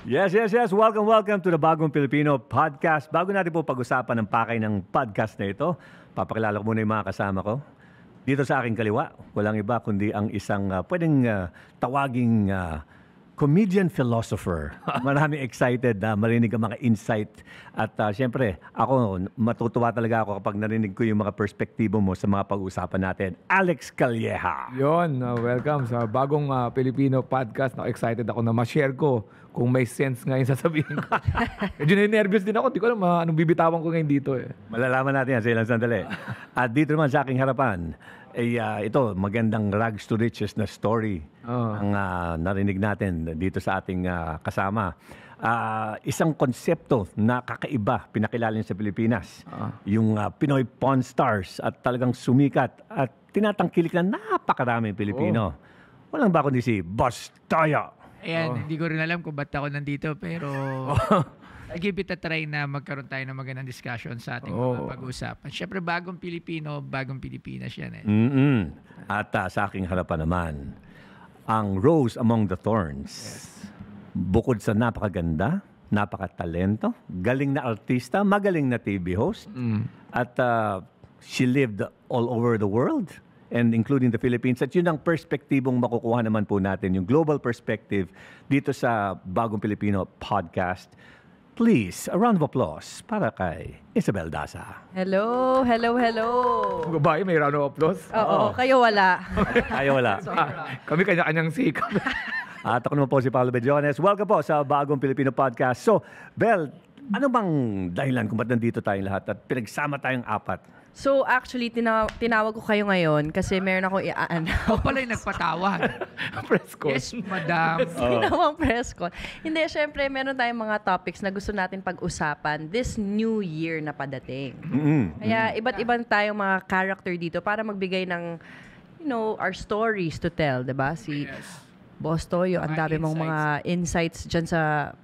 Yes. Welcome to the Bagong Pilipino Podcast. Bago natin po pag-usapan ng pakay ng podcast na ito, papakilala ko muna yung mga kasama ko. Dito sa aking kaliwa, walang iba kundi ang isang pwedeng tawaging comedian philosopher. Maraming excited na marinig ang mga insight. At syempre, ako, matutuwa talaga ako kapag narinig ko yung mga perspektibo mo sa mga pag-usapan natin. Alex Calleja. Yon, welcome sa Bagong Pilipino Podcast. Excited ako na ma-share ko kung may sense nga yung sasabihin ko. Medyo nervous din ako. Di ko alam anong bibitawan ko ngayon dito eh. Malalaman natin yan sa ilang sandali. At dito naman sa aking harapan, ito, magandang rags to riches na story ang narinig natin dito sa ating kasama. Isang konsepto na kakaiba, pinakilala niya sa Pilipinas. Yung Pinoy Pawn Stars at talagang sumikat at tinatangkilik na napakaraming Pilipino. Walang ba kundi si Boss Toyo. Ayan, hindi ko rin alam kung ba't ako nandito, pero I give it a try na magkaroon tayo ng magandang discussion sa ating mga pag-uusapan. Siyempre, bagong Pilipino, bagong Pilipinas yan eh. At sa aking harapan naman, ang Rose Among the Thorns. Yes. Bukod sa napakaganda, napakatalento, galing na artista, magaling na TV host, at she lived all over the world, and including the Philippines. At yun ang perspektibong makukuha naman po natin, yung global perspective dito sa Bagong Pilipino Podcast. Please, a round of applause para kay Isabel Daza. Hello. Babae, may round of applause. Oo, kayo wala. Ayaw wala. Kami kanya-kanyang sikap. At ako naman po si Paolo Bedjones. Welcome po sa Bagong Pilipino Podcast. So, Bel, ano bang dahilan kung ba't nandito tayong lahat at pinagsama tayong apat? So actually, tinawag ko kayo ngayon kasi meron akong Ako pala yung nagpatawag. Press ko. Yes, madam. Tinawang press con. Hindi, syempre, meron tayong mga topics na gusto natin pag-usapan this new year na padating. Kaya iba't ibang tayong mga character dito para magbigay ng, our stories to tell, diba? Si Boss Toyo, ang dami mong mga insights dyan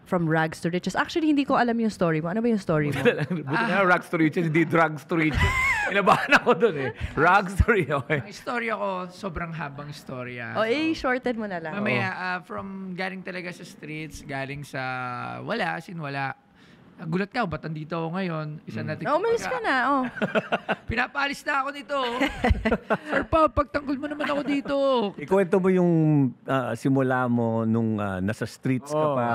from rags to riches. Actually, hindi ko alam yung story mo. Ano ba yung story mo? Buti na rags to riches, hindi drugs to riches. Inabahan ako dun eh. Rags to riches. Okay. Ang istorya ko, sobrang habang istorya. Shorten mo na lang. Mamaya, from galing talaga sa streets, galing sa wala. Gulat ka, ba't andito ako ngayon? Isa natin. Umalis ka na, Pinapaalis na ako nito. Sir pa, pagtanggol mo naman ako dito. Ikwento mo yung simula mo nung nasa streets ka pa.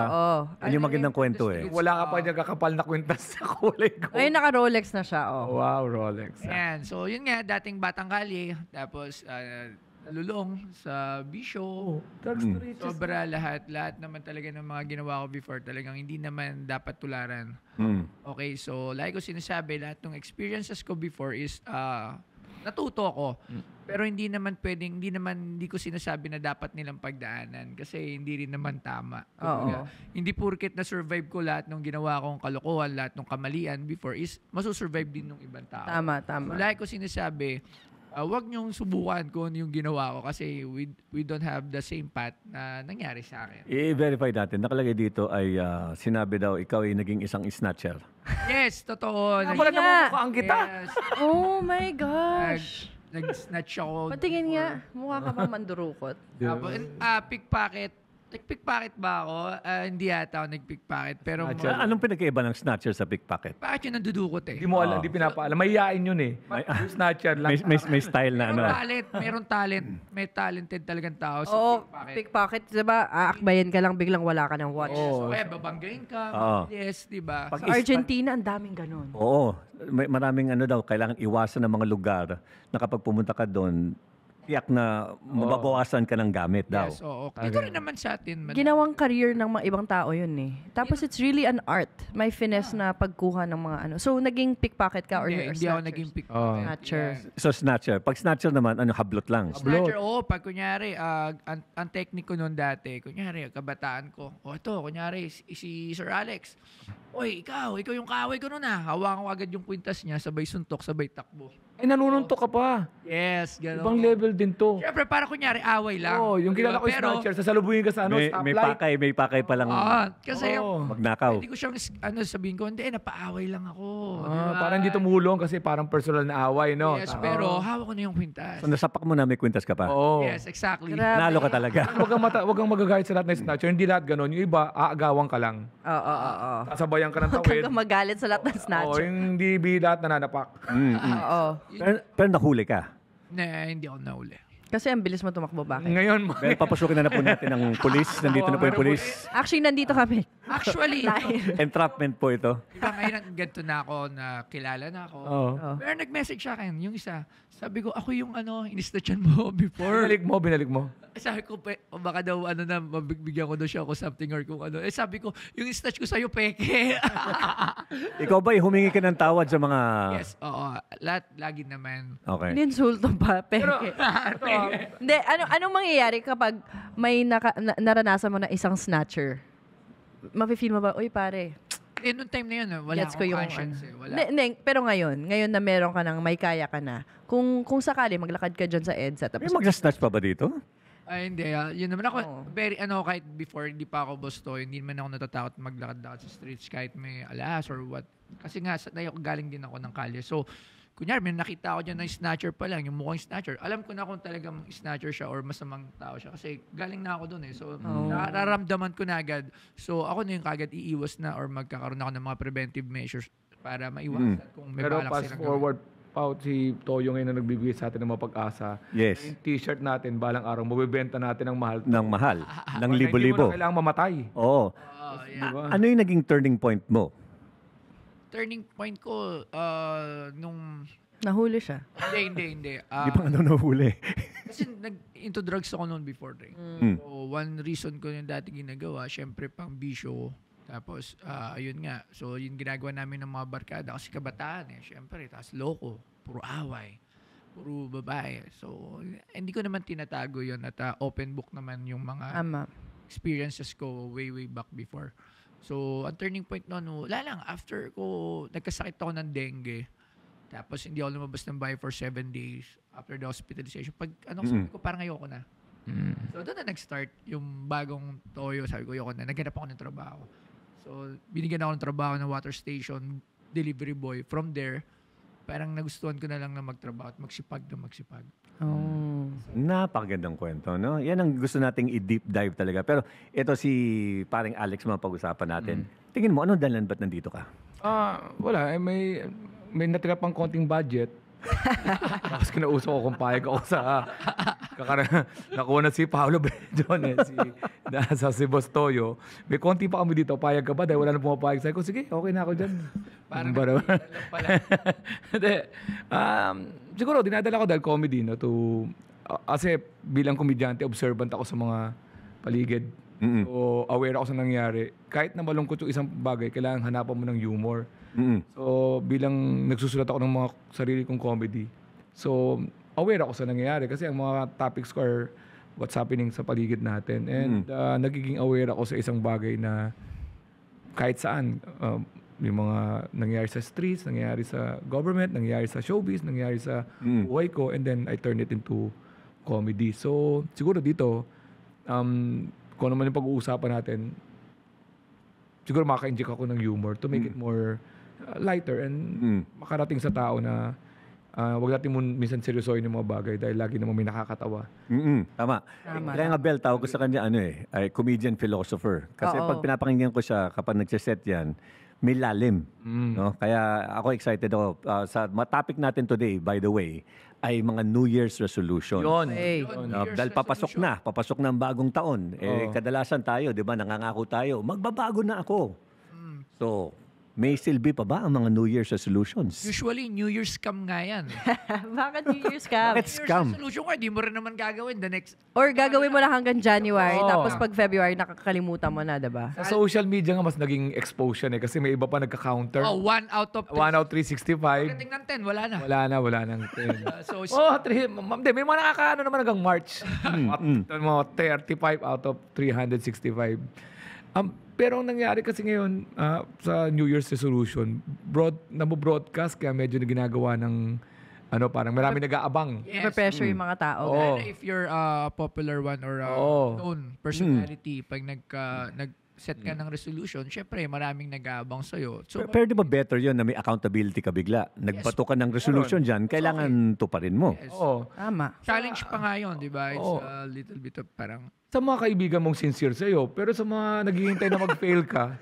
Ano yung magandang kwento eh. Wala ka pa niya kakapal na kwintas sa kulay ko. Ngayon naka-Rolex na siya, Wow, Rolex. Ayan, so yun nga, dating Batang Kali. Tapos, lulong sa bisyo. Drugs to riches. Sobra lahat naman talaga ng mga ginawa ko before talagang hindi naman dapat tularan. Okay, so like ko sinasabi, lahat ng experiences ko before is natuto ako. Pero hindi ko sinasabi na dapat nilang pagdaanan kasi hindi rin naman tama. Hindi purkit na survive ko lahat ng ginawa kong kalokohan, lahat ng kamalian before is masusurvive din ng ibang tao. Tama. So, like ko sinasabi, wag niyong subukan kung ano yung ginawa ko kasi we don't have the same path na nangyari sa akin. I-verify natin. Nakalagay dito ay sinabi daw ikaw ay naging isang snatcher. Yes, totoo. Wala namumukhaan kita. Yes. Oh my gosh. Nag-snatch ako. Patingin nga, mukha ka pa mandurukot. Tapos, pickpocket. Nag-pickpocket ba ako? Hindi yata ako nag-pickpocket. Pero Anong pinagkaiba ng snatcher sa pickpocket? bakit yun nandudukot eh? Hindi mo alam, hindi pinapaalam. Mahihain yun eh. Yung snatcher lang. May style na ano. Meron talent. May talented talagang tao sa pickpocket. Pickpocket, diba? Aakbayan ka lang, biglang wala ka ng watch. So, kaya babanggain ka. Yes, diba? Sa Argentina, ang daming ganun. Oo. Maraming daw, kailangan iwasan ng mga lugar na kapag pumunta ka doon, tiyak na mababawasan ka ng gamit daw. Yes, oo. Ito rin naman sa atin. Ginawang career ng mga ibang tao yun eh. Tapos it's really an art. May finesse na pagkuha ng mga ano. So, naging pickpocket ka or Hindi ako naging pickpocket. snatcher. So, snatcher. Pag snatcher naman, hablot lang. Snatcher, pag kunyari, ang technique ko noon dati, kunyari, kabataan ko, kunyari, si Sir Alex, ikaw yung kaaway ko noon Hawakan ko agad yung kwintas niya, sabay suntok, sabay takbo. Ay, nanununtok ka pa. Yes, gano'n. Ibang level din to. Siyempre, para kunyari, away lang. Oh, yung kilala ko yung Pero, snatcher, sasalubungin ka sa may pakay pa lang kasi magnakaw. hindi ko siyang, sabihin ko, hindi, napaaway lang ako. Parang hindi tumulong kasi parang personal na away, no? Yes, pero hawak ko na yung kwintas. So nasapak mo na may kwintas ka pa. Oo. Yes, exactly. Grabe. Nalo ka talaga. Wag kang magagalit sa lahat ng snatcher. Hindi lahat ganun. Yung iba, aagawan ka lang. Oo. Sasabayan ka ng Huwag tawid. kang magalit sa lahat ng Oo, snatcher. yung hindi lahat nananapak. Oo. Pero nahuli ka. Hindi ako nauli. Kasi ang bilis mo tumakbo, bakit? Ngayon, Pero papasukin na po natin ang pulis. Nandito na po yung pulis. Actually, nandito kami. Actually, Entrapment po ito. diba ngayon, ganito na ako, na kilala na ako. Oo. Pero nag-message sa akin, yung isa, sabi ko, ako yung inistasyon mo before. binalik mo. Sabi ko, o baka daw, mabigyan ko daw siya ako something or kung ano. Sabi ko, yung snatch ko sa'yo, peke. Ikaw ba humingi ka ng tawad sa mga... Yes, oo. Lagi naman. Okay. Ininsulto pa, peke. Hindi, anong mangyayari kapag may naranasan mo na isang snatcher? Mafe-feel mo ba, uy pare, Noong time na yun, wala gets ko akong yung conscience. Wala. Hindi, pero ngayon na meron ka ng may kaya ka na, kung sakali maglakad ka dyan sa EDSA, May tapos magsasnatch pa ba dito? Ay, hindi. Yun naman ako, Oo. kahit before, hindi pa ako bosto, hindi naman ako natatakot maglakad-lakad sa streets kahit may alas or what. Kasi nga, galing din ako ng kalye. So, kunyari, may nakita ako dyan na snatcher pa lang, yung mukhang snatcher. Alam ko na kung talagang snatcher siya or masamang tao siya. Kasi galing na ako dun eh. So, nararamdaman ko na agad. So, ako na yung kagad iiwas na or magkakaroon ako ng mga preventive measures para maiwasan kung may Pero balak fast silang forward, si Toyo ngayon na nagbibigay sa atin ng mga pag-asa. Yes. Yung t-shirt natin, balang araw, mabibenta natin ng mahal. Ng mahal. Ng Hindi mo libo-libo. na kailangang mamatay. Oo. yeah. Diba? Ano yung naging turning point mo? Turning point ko, nung... nahuli siya. Hindi. Hindi pa nga nahuli. Kasi into drugs ako noon before. So, one reason ko yung dati ginagawa, syempre pang bisyo. Tapos, ayun nga. So, yung ginagawa namin ng mga barkada kasi kabataan eh. Syempre, tapos loko. Puro away. Puro babae. So, hindi ko naman tinatago yun at open book naman yung mga Ama. experiences ko way back before. So, ang turning point noon, wala lang. After ko, nagkasakit ako ng dengue. Tapos, hindi ako lumabas ng bahay for 7 days after the hospitalization. Sabi ko, parang ayoko na. So, doon na nag-start yung bagong Toyo. Sabi ko, ayoko na. Naghanap ako ng trabaho. So, binigyan ako ng trabaho ng water station, delivery boy. From there, parang nagustuhan ko na lang na magtrabaho at magsipag. Oh. Napakagandang kwento, no? Yan ang gusto nating i-deep dive talaga. Pero ito si paring Alex mga pag-usapan natin. Tingin mo, ano dahilan ba't nandito ka? Wala. May natira pang konting budget. Tapos kinausap ko kung payag ako sa... Nakuha na si Paolo Benjon sa si Boss Toyo. May konti pa kami dito. Payag ka ba? Dahil wala na pumapayag. Sabi ko, sige, okay na ako dyan. Parang Bara- pala. Hindi. Siguro, dinadala ko dahil comedy, no? Kasi bilang komedyante, observant ako sa mga paligid. So, aware ako sa nangyari. Kahit na malungkot yung isang bagay, kailangan hanapan mo ng humor. So, bilang nagsusulat ako ng mga sarili kong comedy, so, aware ako sa nangyayari kasi ang mga topics ko are what's happening sa paligid natin. And nagiging aware ako sa isang bagay na kahit saan, yung mga nangyayari sa streets, nangyayari sa government, nangyayari sa showbiz, nangyayari sa buhay ko, and then I turn it into comedy. So, siguro dito, kung naman yung pag-uusapan natin, siguro maka-inject ako ng humor to make it more lighter and makarating sa tao na wag natin minsan seryosohin yung mga bagay dahil lagi naman may nakakatawa. Tama. Kaya nga Bel, tawag ko sa kanya ay comedian philosopher. Kasi Oo. pag pinapakinggan ko siya, kapag nagsiset yan, may lalim. No? Kaya ako excited ako. Sa topic natin today, by the way, ay mga New Year's resolution. Yun. Hey. Dahil papasok na ang bagong taon. Kadalasan tayo, di ba, nangangako tayo, magbabago na ako. So, may silbi pa ba ang mga New Year's resolutions? Usually, New Year's scam nga yan. Bakit New Year's ka? Bakit New Year's scam? resolution ko, di mo rin naman gagawin the next... Or gagawin mo lang hanggang January, Oo. tapos pag February, nakakalimutan mo na, diba? Sa social media nga mas naging exposure kasi may iba pa nagka-counter. 1 out of 10. 1 out 365. Pagdating ng 10, wala na. Wala nang 10. So, May mga nakakaano naman hanggang March. Mga 35 out of 365. Pero ang nangyari kasi ngayon sa New Year's resolution, nabo-broadcast kaya medyo na ginagawa ng parang marami nag-aabang. Yes. Pressure yung mga tao. Oo. Lalo if you're a popular one or a Oo. known personality, pag nag-set ka ng resolution, syempre maraming nag-aabang sa'yo. So, Pero di ba better yun na may accountability ka bigla? Nagbato ka ng resolution dyan, kailangan tuparin mo. yes. Oo. Tama. Challenge pa nga yun, di ba? It's Oo. a little bit of parang, Sa mga kaibigan mong sincere sa'yo, pero sa mga naghihintay na mag-fail ka,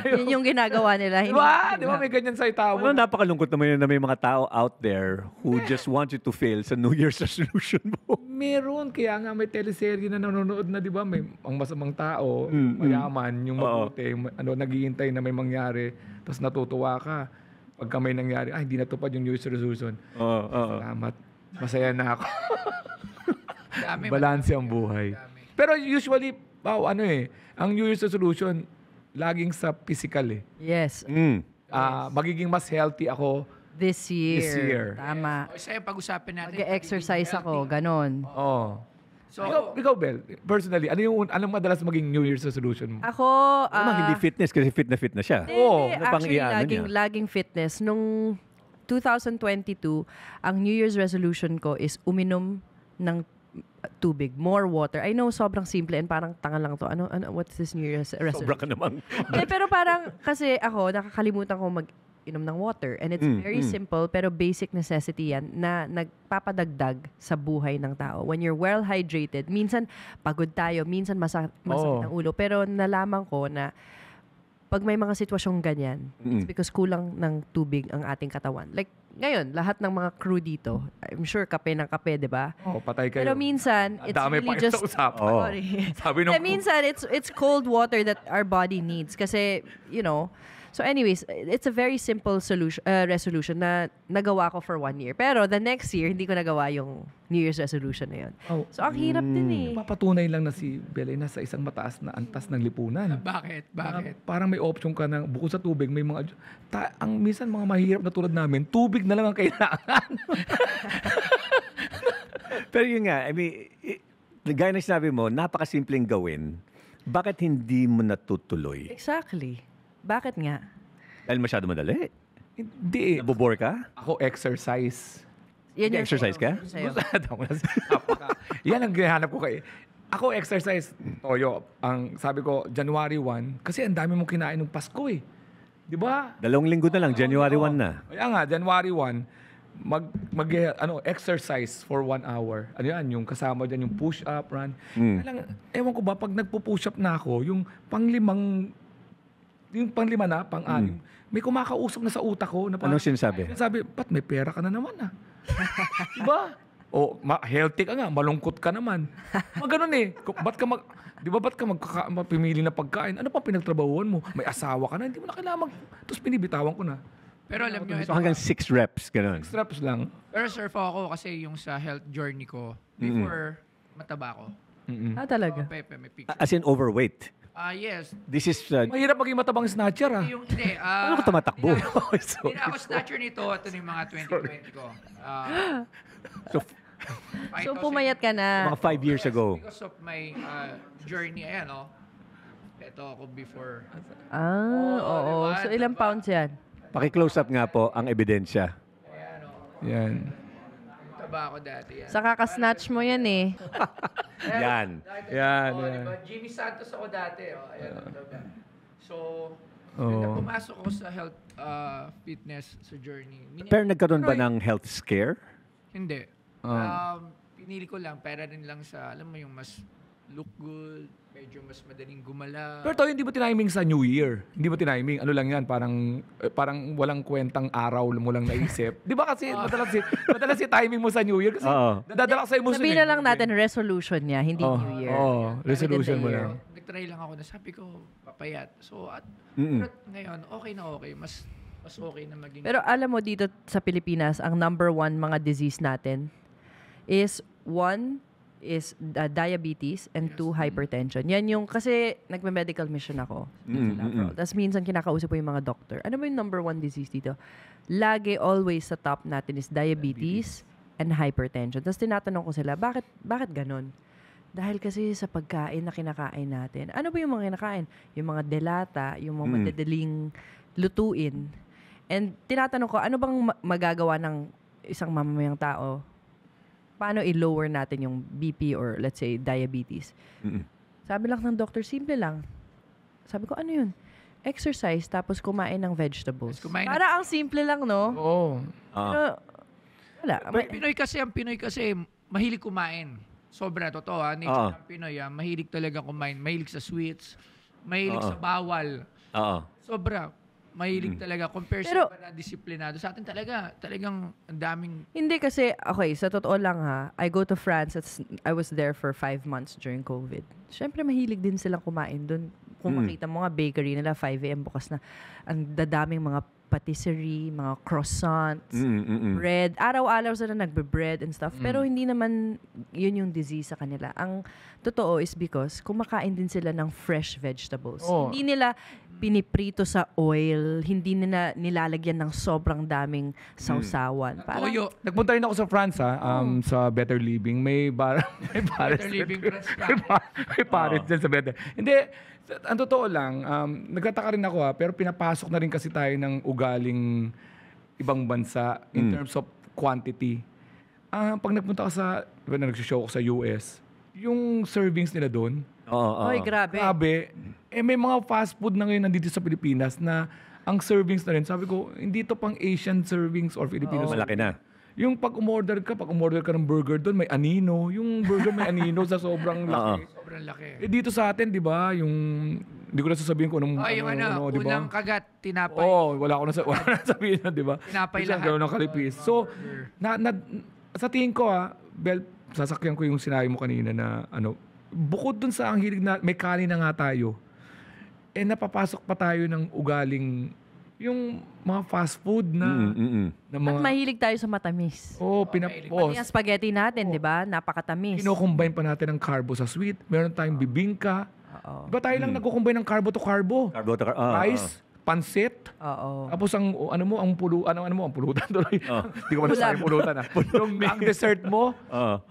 Yun yung ginagawa nila. di ba? Di ba may ganyan sa tao mo? Ano, napakalungkot naman yun na may mga tao out there who just want you to fail sa New Year's resolution mo. Meron, kaya nga may teleserye na nanonood na, di ba? May ang masamang tao, mayaman, yung mabuti, naghihintay na may mangyari, tapos natutuwa ka. Pagka may nangyari, hindi natupad yung New Year's resolution. Salamat. Masaya na ako. dami. Balanse ang buhay. Pero usually, ang New Year's resolution, laging sa physical eh. Yes. Magiging mas healthy ako. This year. year. Tama. O isa yung pag-usapan natin. Mag-exercise ako. Ganon. Oh. So, Ikaw, Bel, personally, anong madalas maging New Year's resolution mo? Ako, Naman, hindi fitness kasi fit na siya. Oo, hindi, ano pang actually, iano laging fitness. Nung 2022, ang New Year's resolution ko is uminom ng tubig, more water. I know, sobrang simple and parang tanga lang to. What's this New Year's resolution? Sobra ka namang. Pero parang, kasi ako, nakakalimutan ko mag-inom ng water. And it's very simple, pero basic necessity yan na nagpapadagdag sa buhay ng tao. When you're well hydrated, minsan pagod tayo, minsan masakit ang ulo. Pero nalaman ko na pag may mga sitwasyong ganyan, it's because kulang ng tubig ang ating katawan. Like, ngayon, lahat ng mga crew dito, I'm sure kape ng kape, di ba? Patay kayo. Pero minsan, it's Dami really pa just... sa usapan. Sorry. Sabi nung... minsan, it's cold water that our body needs. Kasi, so anyways, it's a very simple resolution na nagawa ko for 1 year. Pero the next year, hindi ko nagawa yung New Year's resolution na yun. So, ang hirap din eh. Papatunay lang na si Bel ay nasa isang mataas na antas ng lipunan. bakit? Parang may option ka na bukod sa tubig, may mga... ang minsan mga mahirap na tulad namin, tubig na lang ang kailangan. Pero yun nga, gaya na sinabi mo, napakasimpleng gawin. Bakit hindi mo natutuloy? Exactly. Bakit nga? Dahil masyado madali. Hindi. Nabobore ka? Ako exercise. Yan yung Exercise ka? sa'yo. Yan ang ginahanap ko kay. Ako exercise, Toyo. Ang sabi ko, January 1, kasi ang dami mong kinain ng Pasko eh. Di ba? 2 linggo na lang, January 1 na. Kaya nga, January 1, exercise for 1 hour. Ano yan? Yung kasama dyan, yung push-up, run. Ewan ko ba, pag nagpo-push up na ako, yung panglima na, pang-anim, may kumakausap na sa utak ko. Na Anong sinasabi? Sinasabi, ba't may pera ka na naman ah? Diba? O, healthy ka nga, malungkot ka naman. Ganun eh. Ba't ka mapimili na pagkain? Ano pang pinagtrabahuan mo? May asawa ka na, hindi mo na kailangan tapos binibitawan ko na. Pero alam nyo, So hanggang 6 reps, ganun. Straps lang. pero surf ako kasi yung sa health journey ko, before mataba ko. Talaga? Pepe, may picture. As in overweight. Yes. This is... Mahirap maging matabang snatcher ah. Hindi. ano ka tumatakbo? Hindi na ako snatcher nito. Ito na yung mga 2020 ko. So, pumayat ka na. Mga 5 years ago. Because of my journey, ayan o. Ito ako before. Oo. diba? So, ilang pounds yan? Paki-close up nga po ang ebidensya. Ayan o. Yan. Taba ako dati. Yan. Sa kakasnatch mo yan eh. Yan. Yan. Diba? Jimmy Santos ako dati. Ayan o. Diba? So, nung pumasok ako sa health fitness sa journey. Pero nagkaroon ba ng health scare? Hindi. Pinili ko lang, pera rin lang sa, alam mo yung mas look good, medyo mas madaling gumala. Pero to, hindi mo tiniming sa New Year. Hindi mo tiniming. Ano lang yan, parang walang kwentang araw mo lang naisip. Di ba kasi madalas si timing mo sa New Year kasi dadala ka sa emosyon. Sabihin na lang natin resolution niya, hindi New Year. Resolution mo lang. Nag-try lang ako na sabi ko, papayat. So, pero ngayon, okay na okay. Mas okay na maging... Pero alam mo dito sa Pilipinas, ang number 1 mga disease natin is 1 is diabetes and 2 hypertension. Yan yung, kasi nagme-medical mission ako. Tapos minsan kinakausap ko yung mga doctor. Ano ba yung number 1 disease dito? Lagi, always sa top natin is diabetes and hypertension. Tapos tinatanong ko sila, bakit ganun? Dahil kasi sa pagkain na kinakain natin. Ano ba yung mga kinakain? Yung mga delata, yung mga madadaling lutuin. And tinatanong ko, ano bang magagawa ng isang mamamayang tao? Paano i-lower natin yung BP or let's say diabetes? Sabi lang ng doctor, simple lang. Sabi ko, ano yun? Exercise tapos kumain ng vegetables. Para ang simple lang, no? Oo. Pero, wala. Ang Pinoy kasi mahilig kumain. Sobra, totoo ha. Nature ng Pinoy ha. Mahilig talaga kumain. Mahilig sa sweets. Mahilig sa bawal. Sobra. Mahilig talaga. Compare sa iba na disiplinado. Sa atin talagang ang daming... Hindi kasi, okay, sa totoo lang ha, I go to France, I was there for 5 months during COVID. Siyempre, mahilig din silang kumain doon. Kung makita mo nga, bakery nila, 5 a.m. bukas na. Ang dadaming mga patisserie, mga croissants, bread. Araw-araw sila nagbe-bread and stuff. Pero hindi naman yun yung disease sa kanila. Ang totoo is because kumakain din sila ng fresh vegetables. Hindi nila piniprito sa oil, hindi nila nilalagyan ng sobrang daming sausawan. Toyo. Nagpunta rin ako sa France sa Better Living. May Better Living France ka. may pares din sa Better. Hindi, ang totoo lang, nagtataka rin ako pero pinapasok na rin kasi tayo ng ugaling ibang bansa in terms of quantity. Pag nagpunta ka nagsishow ko sa US, yung servings nila doon, Oy, grabe. May mga fast food na ngayon nandito sa Pilipinas na ang servings na rin. Sabi ko, hindi to pang Asian servings or Filipino servings. Malaki na. Yung pag umorder ka ng burger doon, may anino. Yung burger may anino sa sobrang laki. Sobrang laki. Dito sa atin, di ba, hindi ko na sasabihin kung anong... di ba? Unang kagat, tinapay. Wala ko na sabihin na, di ba? Tinapay Isang lahat. gano'n ng kalipis. So, sa tingin ko, Bel, sasakyan ko yung sinabi mo kanina na, bukod dun sa ang hilig na, may kanin na nga tayo, napapasok pa tayo ng ugaling, yung mga fast food na... na At mahilig tayo sa matamis. Pati yung spaghetti natin, di ba? Napakatamis. Kino-combine pa natin ang carbo sa sweet. Meron tayong bibingka. Diba tayo lang nagko-combine ng carbo to carbo? Rice, pansit. Tapos ang pulutan tuloy. Hindi ko masasabi pulutan ang dessert mo,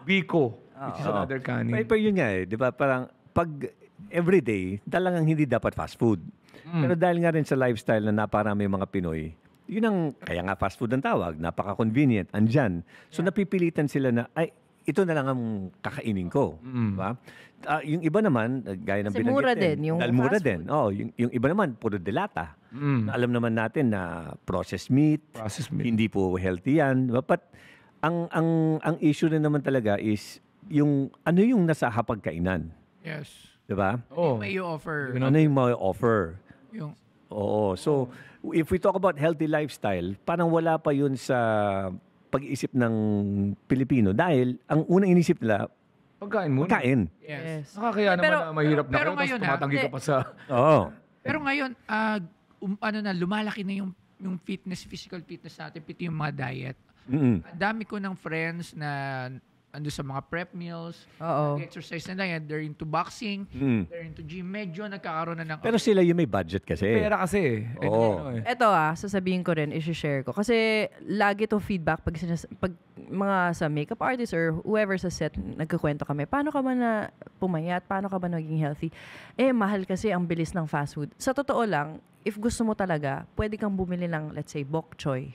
biko. Which is another kanin. Pero yun nga di ba? Parang pag everyday, talagang hindi dapat fast food. Pero dahil nga rin sa lifestyle na naparami mga Pinoy, yun ang, kaya nga fast food ang tawag, napaka-convenient, andyan. So napipilitan sila na, ito na lang ang kakainin ko. Diba? Yung iba naman, gaya ng Kasi mura din, yung dahil mura fast din. Yung iba naman, puro delata. Na alam naman natin na processed meat, hindi po healthy yan. Diba? But ang issue rin naman talaga is yung nasa hapagkainan. Yes. Diba? May offer. Ano yung may offer? Yung... Oo. So, if we talk about healthy lifestyle, parang wala pa yun sa pag-iisip ng Pilipino. Dahil, ang unang inisip nila, pagkain muna. Pagkain. Yes. Nakakaya naman na mahirap na pero kayo, ngayon, tapos tumatanggi ka pa sa... Oo. Pero ngayon, lumalaki na yung physical fitness natin, pati yung mga diet. Ang dami ko ng friends na ando sa mga prep meals, nag-exercise na lang, they're into boxing, they're into gym, medyo nagkakaroon na ng... Pero sila yung may budget kasi. Pera kasi. Oo. Ito sasabihin ko rin, isi-share ko. Kasi lagi to feedback pag mga sa makeup artist or whoever sa set, nagkukwento kami, paano ka ba na pumayat? Paano ka ba naging healthy? Mahal kasi ang bilis ng fast food. Sa totoo lang, if gusto mo talaga, pwede kang bumili ng, let's say, bok choy,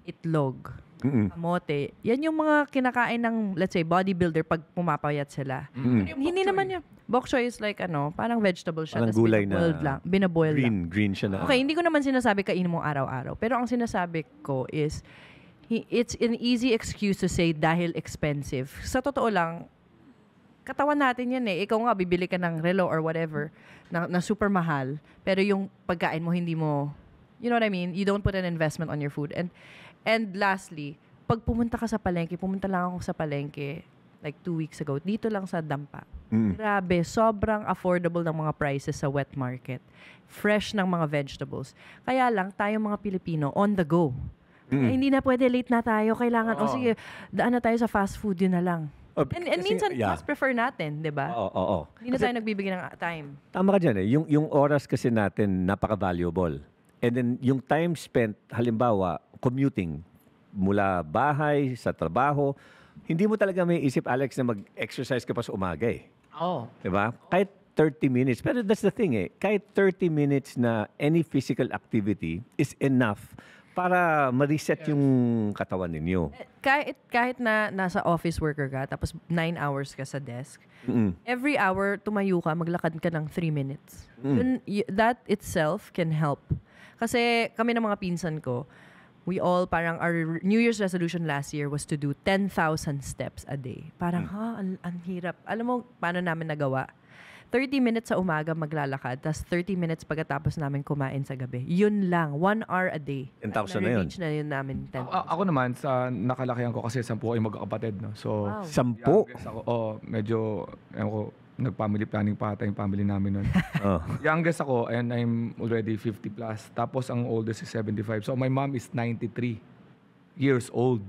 itlog, kamote. Yan yung mga kinakain ng, let's say, bodybuilder pag pumapayat sila. Hindi naman yung... Bok choy is like, parang vegetable siya. Parang gulay na binaboil lang. Green siya na. Okay, hindi ko naman sinasabi kainin mo araw-araw. Pero ang sinasabi ko is, it's an easy excuse to say dahil expensive. Sa totoo lang, katawan natin yan Ikaw nga, bibili ka ng relo or whatever na super mahal. Pero yung pagkain mo, hindi mo... You know what I mean? You don't put an investment on your food. And lastly, pag pumunta ka sa palengke, pumunta lang ako sa palengke like 2 weeks ago, dito lang sa Dampa. Grabe, sobrang affordable ng mga prices sa wet market. Fresh ng mga vegetables. Kaya lang, tayo mga Pilipino, on the go. Hindi na pwede, late na tayo. Kailangan, sige, daan na tayo sa fast food, yun na lang. And minsan, mas prefer natin, di ba? Oo. Hindi na tayo nagbibigay ng time. Tama ka dyan Yung oras kasi natin, napaka-valuable. And then, yung time spent, halimbawa, commuting mula bahay, sa trabaho, hindi mo talaga may isip, Alex, na mag-exercise ka pa sa umaga Oo. Diba? Kahit 30 minutes. Pero that's the thing kahit 30 minutes na any physical activity is enough para ma-reset yung katawan ninyo. Kahit na nasa office worker ka, tapos 9 hours ka sa desk, every hour tumayo ka, maglakad ka ng 3 minutes. That itself can help. Kasi kami ng mga pinsan ko, we all, parang our New Year's resolution last year was to do 10,000 steps a day. Parang, ang hirap. Alam mo, paano namin nagawa? 30 minutes sa umaga maglalakad, tapos 30 minutes pagkatapos namin kumain sa gabi. Yun lang, 1 hour a day. 10,000 na yun. Na-reach na yun namin 10,000. Ako naman, sa nakalakihan ko kasi 10 ay magkakapatid. No? So, Wow. 10? youngest ako, medyo, nag-family planning pa ata yung family namin nun. Youngest ako, and I'm already 50 plus. Tapos ang oldest is 75. So my mom is 93 years old.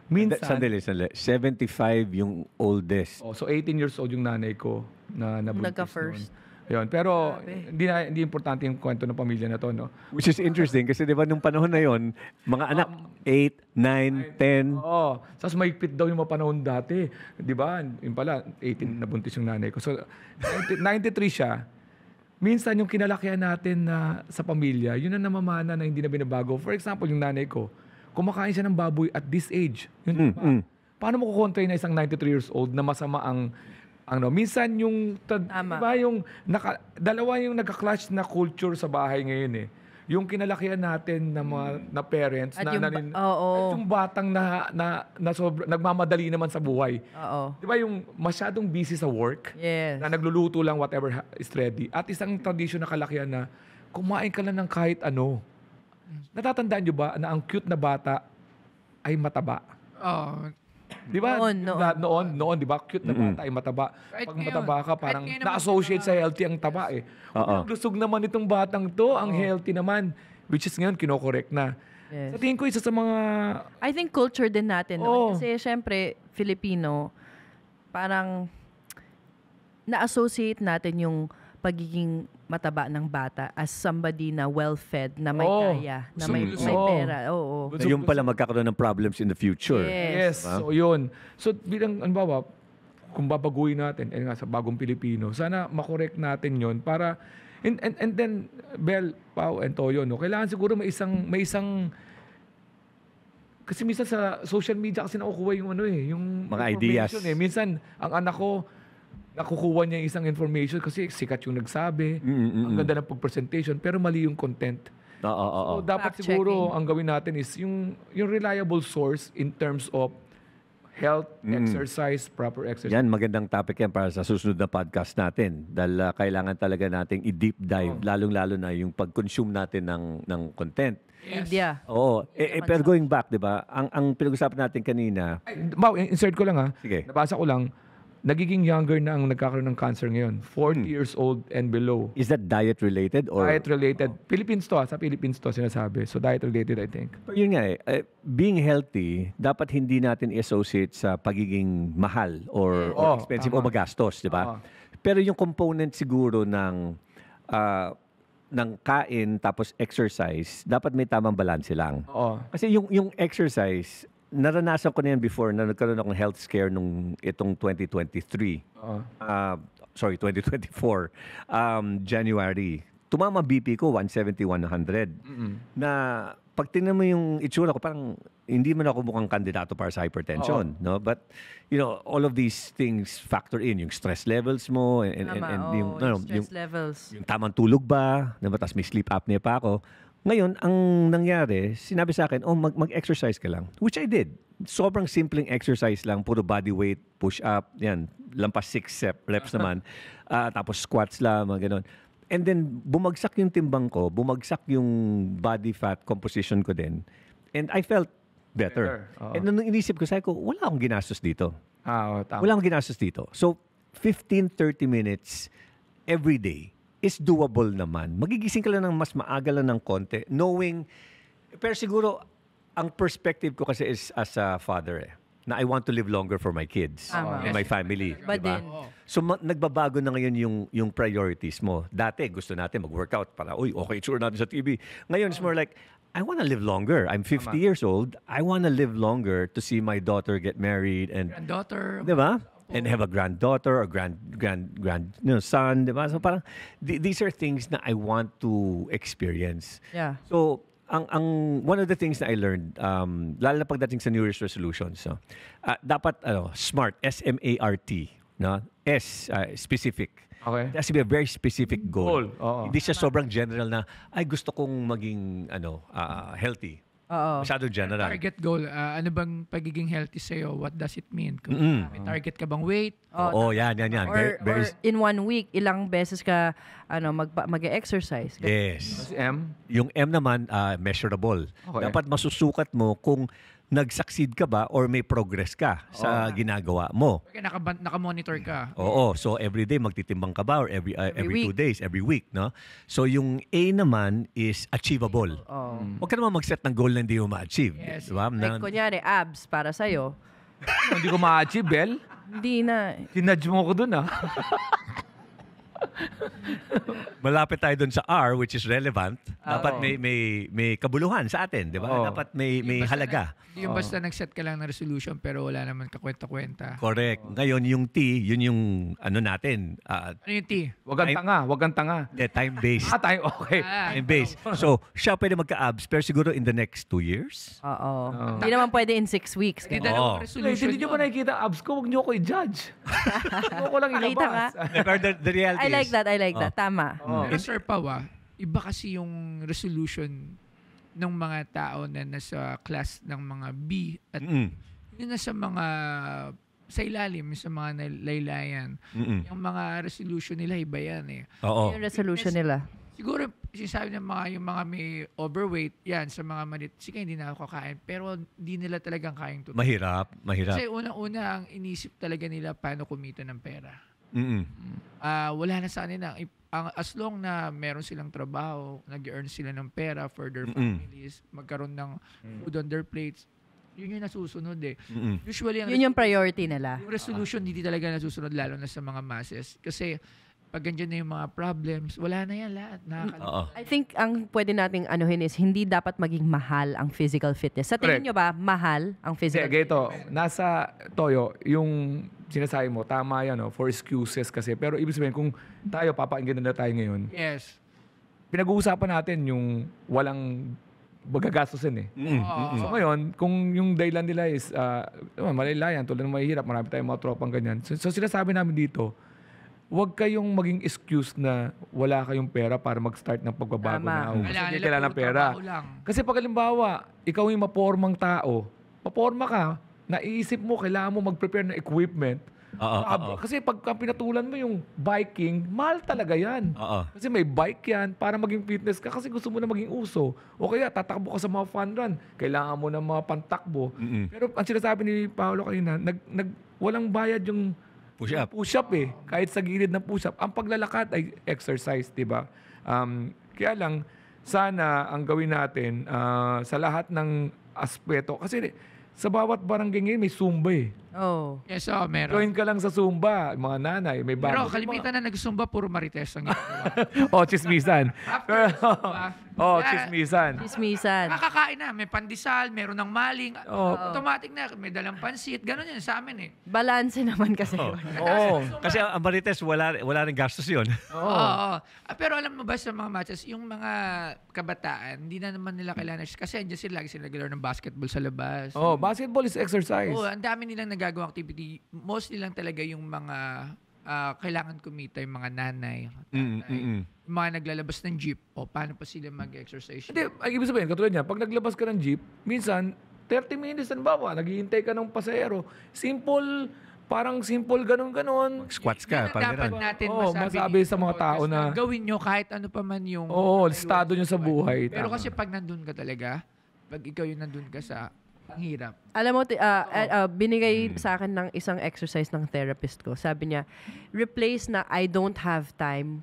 Minsan, Sandali. 75 yung oldest. so 18 years old yung nanay ko na nabuntis Nagka-first. noon. Ayun, pero hindi importante yung kwento ng pamilya na to, no? Which is interesting kasi di ba nung panahon na yon, mga anak 8, 9, 10. Oo. Tapos mahigpit daw yung mga panahon dati. Di ba? Yung pala, 18 nabuntis yung nanay ko. So, 93 siya. Minsan yung kinalakihan natin na sa pamilya, yun ang namamana na hindi na binabago. For example, yung nanay ko, kumakain siya ng baboy at this age. Yun pa. Paano mo kukontra na isang 93 years old na masama ang minsan yung diba yung dalawa yung nagka-clash na culture sa bahay ngayon Yung kinalakihan natin na mga na parents At at yung batang na nagmamadali naman sa buhay. Oo. Di ba yung masyadong busy sa work? Yes. Na nagluluto lang whatever is ready. At isang tradisyon na kalakihan na kumain ka lang ng kahit ano. Natatandaan nyo ba na ang cute na bata ay mataba? Di ba? Noon, di ba? Cute na bata ay mataba. Right Pag ngayon. mataba ka, parang Right ngayon na-associate sa healthy ang taba Oo. Lusog naman itong batang to, ang healthy naman. Which is ngayon, kinokorek na. Yes. Sa tingin ko, isa sa mga... I think culture din natin. Oo. Kasi syempre, Filipino, parang na-associate natin yung pagiging mataba ng bata as somebody na well-fed, na may kaya, na may pera. Oo. So, yung pala magkakaroon ng problems in the future. Yes. So, yun. So, bilang, ano ba, kung babaguhin natin, nga sa bagong Pilipino, sana makorek natin yun para, and then, Bel, Pao, and Toyo, no? Kailangan siguro may isang, kasi minsan sa social media kasi nakukuha yung yung mga ideas. Minsan, ang anak ko, nakukuha niya isang information kasi sikat yung nagsabi, ang ganda ng pag-presentation, pero mali yung content. So, dapat siguro ang gawin natin is yung reliable source in terms of health, exercise, proper exercise. Yan, magandang topic yan para sa susunod na podcast natin. Dahil kailangan talaga nating i-deep dive, lalong-lalo na yung pag-consume natin ng content. Media. Oo. Pero going back, di ba, ang pinag-usapan natin kanina, Mau, insert ko lang Sige. Nabasa ko lang, nagiging younger na ang nagkakaroon ng cancer ngayon. 40 years old and below. is that diet-related? Or Diet-related. Philippines to, sa Philippines to sinasabi. So, diet-related, I think. Pero yun nga being healthy, dapat hindi natin i-associate sa pagiging mahal or expensive o magastos, di ba? Pero yung component siguro ng kain tapos exercise, dapat may tamang balanse lang. Kasi yung exercise, naranasan ko na yan before na nagkaroon akong health scare nung itong 2023. 2024. January. Tumama BP ko, 170, 100. Na pag tingnan mo yung itsura ko, parang hindi man ako mukhang kandidato para sa hypertension. No? But, all of these things factor in. Yung stress levels mo, and Yung stress levels. yung tamang tulog ba, diba? Tapos may sleep apnea pa ako. Ngayon, ang nangyari, sinabi sa akin, mag-exercise ka lang. Which I did. Sobrang simpleng exercise lang, puro body weight, push-up, yan, lampas 6 reps naman. Tapos squats lang, mga ganon. And then, bumagsak yung timbang ko, bumagsak yung body fat composition ko din. And I felt better. And nung inisip ko, sabi ko, wala akong ginastos dito. Tama. Wala akong ginastos dito. So, 15-30 minutes every day is doable naman. Magigising ka lang ng mas maaga lang ng konti, knowing, pero siguro, ang perspective ko kasi is as a father na I want to live longer for my kids and my family. But diba? then, So, nagbabago na ngayon yung priorities mo. Dati, gusto natin mag-workout para, okay, sure natin sa TV. Ngayon, it's more like, I want to live longer. I'm 50 years old. I want to live longer to see my daughter get married. And, Granddaughter. di ba? and have a granddaughter or son, di ba? So parang these are things na I want to experience. Yeah. So one of the things na I learned, lalo na pagdating sa New Year's resolutions, no, dapat SMART, SMART, no? Specific. Okay. It has to be a very specific goal. Oo. Hindi siya sobrang general na, ay gusto kong maging healthy. Oo. Masyadong general. Target goal, ano bang pagiging healthy sa'yo? What does it mean? Kung may target ka bang weight? Oo, yan. Or in 1 week, ilang beses ka mag-exercise. Yes. Si M? Yung M naman, measurable. Okay. Dapat masusukat mo kung nag-succeed ka ba or may progress ka sa ginagawa mo. Kaya naka-monitor ka. Oo. So, every day magtitimbang ka ba or every 2 week. days, every week, no? So, yung A naman is achievable. Huwag ka naman mag-set ng goal na hindi mo ma-achieve. Yes. Diba? Like, kunyari, abs para sa'yo. Hindi ko ma-achieve, Bel. Hindi na. Sinadge mo ko dun, Malapit tayo dun sa R, which is relevant. Dapat may kabuluhan sa atin, di ba? Oo. Dapat may halaga. Hindi yung basta nag-set ka lang ng resolution pero wala naman kakwenta-kwenta. Correct. Ngayon, yung T, yun yung natin. Ano yung T? Wag kang tanga. Time-based. Tayo, okay. Time-based. So, siya pwede magka-abs, pero siguro in the next 2 years. Oo. Hindi naman pwede in 6 weeks. Hindi ganun. dalawang Oo. resolution Hindi nyo ba nakikita ang abs ko? Huwag nyo ko i-judge. Huwag ko lang Nakita nga. ilabas. Pero the reality I like is, that. Tama. Pero Sir Pao, iba kasi yung resolution ng mga tao na nasa class ng mga B at yung nasa mga sa ilalim, sa mga laylayan. Yung mga resolution nila, iba yan eh. Oo. Yung resolution nila. Siguro, sinasabi ng yung mga may overweight, yan, sa mga malit, sige, hindi na ako kakain. Pero hindi nila talagang kayang tutunan. Mahirap. Kasi unang-una, ang inisip talaga nila paano kumita ng pera. Mm-mm. Wala na sa kanila. As long na meron silang trabaho, nag-earn sila ng pera for their families, magkaroon ng food on their plates, yun yung nasusunod eh. Usually, Yun yung priority nila. yung resolution hindi talaga nasusunod lalo na sa mga masses. Kasi pag ganyan na yung mga problems, wala na yan lahat. Oo. I think ang pwede nating anuhin is hindi dapat maging mahal ang physical fitness. Sa tingin Correct. nyo ba, mahal ang physical fitness? Ganito, nasa Toyo, yung sinasabi mo, tama yan, for excuses kasi. Pero ibig sabihin, kung tayo, papakinggan na tayo ngayon, Yes. pinag-uusapan natin yung walang magagastusin eh. So ngayon, kung yung dahilan nila is malaylayan, tulad ng mahihirap, marami tayong mga tropang ganyan. So sinasabi namin dito, huwag kayong maging excuse na wala kayong pera para mag-start ng pagbabago Tama. na. Kasi hindi kailangan ng pera. Kasi pag halimbawa, ikaw yung mapormang tao, paporma ka, naiisip mo, kailangan mo mag-prepare ng equipment. Kasi pag pinatulan mo yung biking, mahal talaga yan. Kasi may bike yan para maging fitness ka kasi gusto mo na maging uso. O kaya tatakbo ka sa mga fun run, kailangan mo ng mga pantakbo. Pero ang sinasabi ni Paolo kanina, walang bayad yung push-up eh. Kahit sa gilid ng push-up. Ang paglalakad ay exercise, di ba? Kaya lang, sana ang gawin natin sa lahat ng aspeto. Kasi sa bawat barangay ngayon may Zumba eh. Oh. Yes, meron. Join ka lang sa Zumba, mga nanay, may Pero bago. kalimitan na nagsumba, puro marites ang ginagawa. Chismisan. After Zumba, Chismisan. Chismisan. nakakain na. May pandesal, meron ng maling. Automatic na. May dalang pansit. Ganon yun sa amin eh. Balanse naman kasi yun. Kasi ang Marites, wala rin gastos yun. Oo. Pero alam mo ba sa mga matches, yung mga kabataan, hindi na naman nila kailangan. Kasi andyan sila, lagi sila naglaro ng basketball sa labas. Basketball is exercise. Oo, ang dami nilang nagagawang activity. Mostly lang talaga yung mga kailangan kumita, yung mga nanay, tatay, yung mga naglalabas ng jeep, paano pa sila mag-exercise? Hindi, ay, ibig sabihin, katulad niya, pag naglabas ka ng jeep, minsan, 30 minutes, halimbawa, naghihintay ka ng pasahero. Parang simple ganon-ganon. Squats ka. Yan ang dapat natin masabi sa mga tao na gawin nyo kahit ano pa man yung listado nyo sa buhay. Pero Tama. kasi pag nandun ka talaga, pag ikaw yung nandun ka sa ang hirap. Alam mo, binigay sa akin ng isang exercise ng therapist ko. Sabi niya, replace na I don't have time.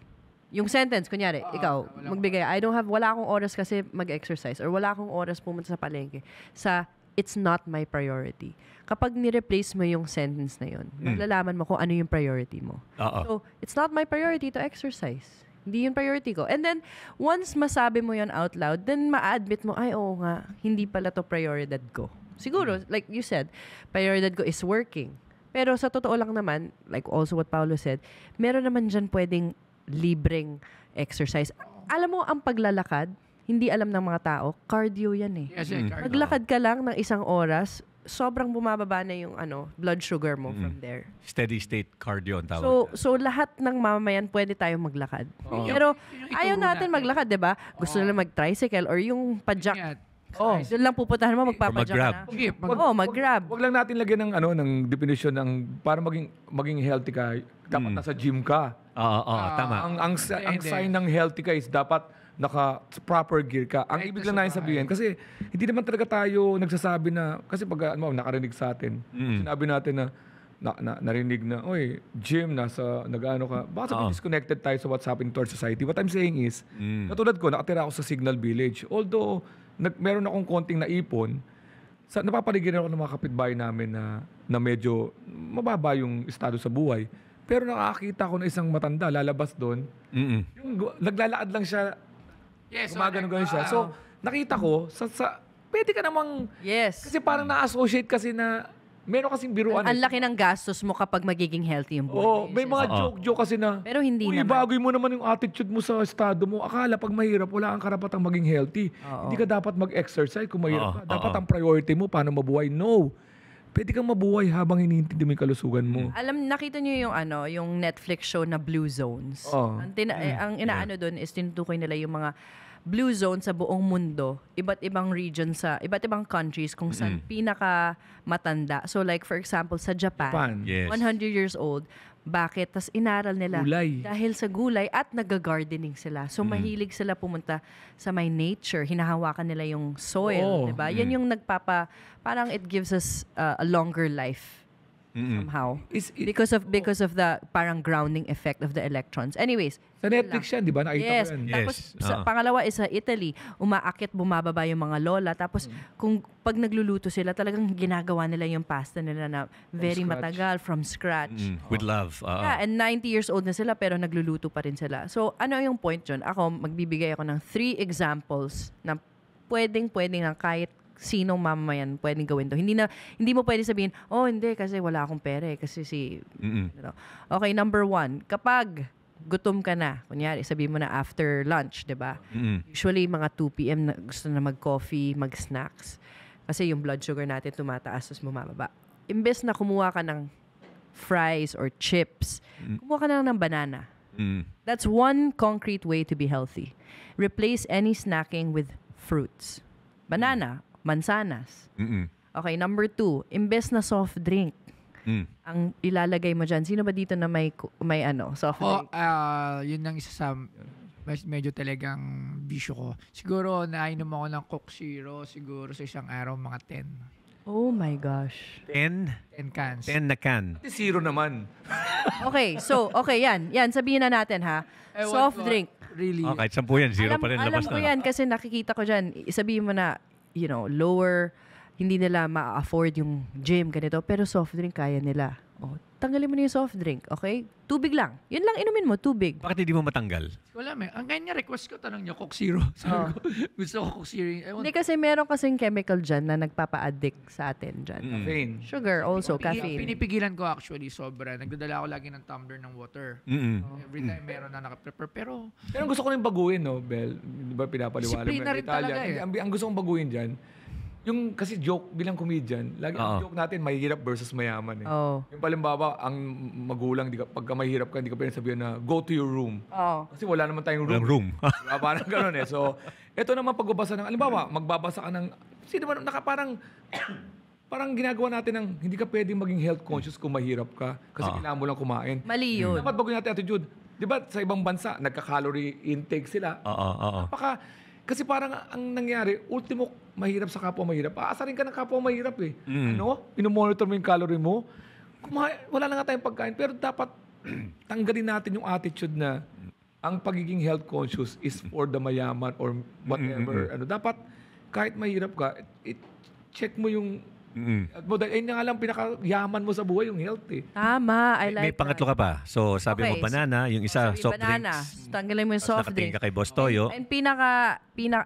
Yung sentence, kunyari, ikaw, magbigay, wala akong oras kasi mag-exercise or wala akong oras pumunta sa palengke. Sa, it's not my priority. Kapag ni-replace mo yung sentence na yun, maglalaman mo kung ano yung priority mo. So, it's not my priority to exercise. Hindi yung priority ko. And then, once masabi mo yun out loud, then ma-admit mo, ay, oo nga, hindi pala to prioridad ko. Siguro, like you said, prioridad ko is working. Pero sa totoo lang naman, like also what Paolo said, meron naman dyan pwedeng libreng exercise. Alam mo, ang paglalakad, hindi alam ng mga tao, cardio yan eh. Yes, Maglakad ka lang ng 1 oras, sobrang bumababa na yung blood sugar mo from there. Steady state cardio ang tawag. So lahat ng mamamayan pwede tayong maglakad. Pero Yung ayaw ituro natin maglakad, 'di ba? Gusto nila mag-tricycle or yung padjak. Doon lang pupuntahan mo, magpapadjak mag-grab. ka na. Sige, mag-grab. Wag lang natin lagyan ng definition ng para maging healthy ka, dapat nasa gym ka. Oo, tama. Ang sign ng healthy ka is dapat naka proper gear ka. Ang Kahit ibig nasa lang natin sabihin, kasi hindi naman talaga tayo nagsasabi na, kasi pag nakarinig sa atin, sinabi natin na narinig na, oy, gym, nag-ano ka, baka sabi disconnected tayo sa what's happening to our society. What I'm saying is, katulad ko, nakatira ako sa Signal Village. Although, meron akong konting naipon, napapaligiran ako ng mga kapitbahay namin na medyo mababa yung estado sa buhay. Pero nakakita ko na isang matanda, lalabas doon, yung naglalakad lang siya, gumagano-gano siya. So, nakita ko, pwede ka namang, Yes. kasi parang na-associate kasi na, meron kasing biruan. Ang laki ng gastos mo kapag magiging healthy yung buhay. Oo, may mga joke-joke kasi na, Pero hindi uy, naman. bagoy mo naman yung attitude mo sa estado mo. Akala pag mahirap, wala kang karapatang maging healthy. Hindi ka dapat mag-exercise kung mahirap ka. Dapat ang priority mo, paano mabuhay. No. Pwede kang mabuhay habang hinihintindi mo yung kalusugan mo. Nakita niyo yung Netflix show na Blue Zones. Ang inaano doon is tinutukoy nila yung mga blue zone sa buong mundo, iba't ibang region sa iba't ibang countries kung saan pinaka matanda. So like for example sa Japan, Yes. 100 years old. Bakit? Tas inaral nila Gulay. dahil sa gulay at nag-gardening sila. So mahilig sila pumunta sa may nature, hinahawakan nila yung soil, 'di ba? Yan yung parang it gives us a longer life. Somehow. Because of the parang grounding effect of the electrons. Anyways, Sa Netflix yan, di ba? Nakita yes. ko yan. Tapos pangalawa is sa Italy, umaakit, bumababa yung mga lola. Tapos kung pag nagluluto sila, talagang ginagawa nila yung pasta nila na very scratch. matagal, from scratch. With love. Yeah, and 90 years old na sila pero nagluluto pa rin sila. So ano yung point dyan? Ako, magbibigay ako ng 3 examples na pwedeng ang kahit sinong mamamayan pwedeng gawin to. Hindi mo pwede sabihin, hindi kasi wala akong pera kasi Okay, number 1, kapag gutom ka na, kunyari, sabihin mo na after lunch, 'di ba? Usually mga 2 PM na gusto na mag-coffee, mag-snacks. Kasi yung blood sugar natin tumataas tapos bumababa. Imbes na kumuha ka ng fries or chips, kumuha ka na lang ng banana. That's one concrete way to be healthy. Replace any snacking with fruits. Banana, mansanas. Okay, number 2, imbes na soft drink, ang ilalagay mo dyan. Sino ba dito na may soft drink? Yun ang isa sa medyo talagang bisyo ko. Siguro nainom ako ng Coke Zero siguro sa isang araw mga 10. Oh my gosh. 10 cans. 10 na can. Zero naman. Okay, so, yan, sabihin na natin ha. Soft drink. Really. Okay, 10 yan. Zero pa rin Alam labas ko na. yan kasi nakikita ko dyan. Sabihin mo na, lower, hindi nila ma-afford yung gym, ganito. Pero soft drink, kaya nila. Tanggalin mo na yung soft drink, okay? Tubig lang. Yun lang inumin mo, tubig. Bakit hindi mo matanggal? Wala may. Ang kanya request ko, tanong niyo, Coke Zero. Sabi ko, gusto ko Coke Zero. Hindi kasi meron kasing chemical dyan na nagpapa-addict sa atin dyan. Caffeine. Sugar also, caffeine. Pinipigilan ko actually sobra. Nagdadala ako lagi ng tumbler ng water. Every time meron na naka-prepare. Pero Pero ang gusto ko rin baguhin, no, Bel? Di ba pinapaliwanag Disiplina rin talaga eh. Ang gusto kong baguhin dyan, yung kasi joke bilang comedian, lagi ang joke natin, mahihirap versus mayaman. Eh. Yung palimbawa, ang magulang, pagka mahirap ka, hindi ka pwede sabihin na, go to your room. Kasi wala naman tayong room. Walang room. Diba? Parang gano'n eh. So, ito naman pagbabasa ng, alimbawa, magbabasa ka ng, sino ba, parang ginagawa natin ng, hindi ka pwedeng maging health conscious kung mahirap ka, kasi kailangan mo lang kumain. Mali yun. Dapat baguhin natin attitude. Di ba sa ibang bansa, nagka-calorie intake sila. Kasi parang ang nangyari, ultimo, mahirap sa kapwa mahirap. Aasarin ka ng kapwa mahirap eh. Pinomonitor mo yung calorie mo. Wala na nga tayong pagkain. Pero dapat tanggalin natin yung attitude na ang pagiging health conscious is for the mayaman or whatever. Dapat kahit mahirap ka, check mo yung At mo, dahil nga lang pinakayaman mo sa buhay yung health eh. Tama, I like May pangatlo ka pa. So, sabi mo Okay, banana, yung isa Sabi, soft banana. drinks. Tanggalin mo yung Tapos soft nakatingin drink. ka kay Boss Toyo. And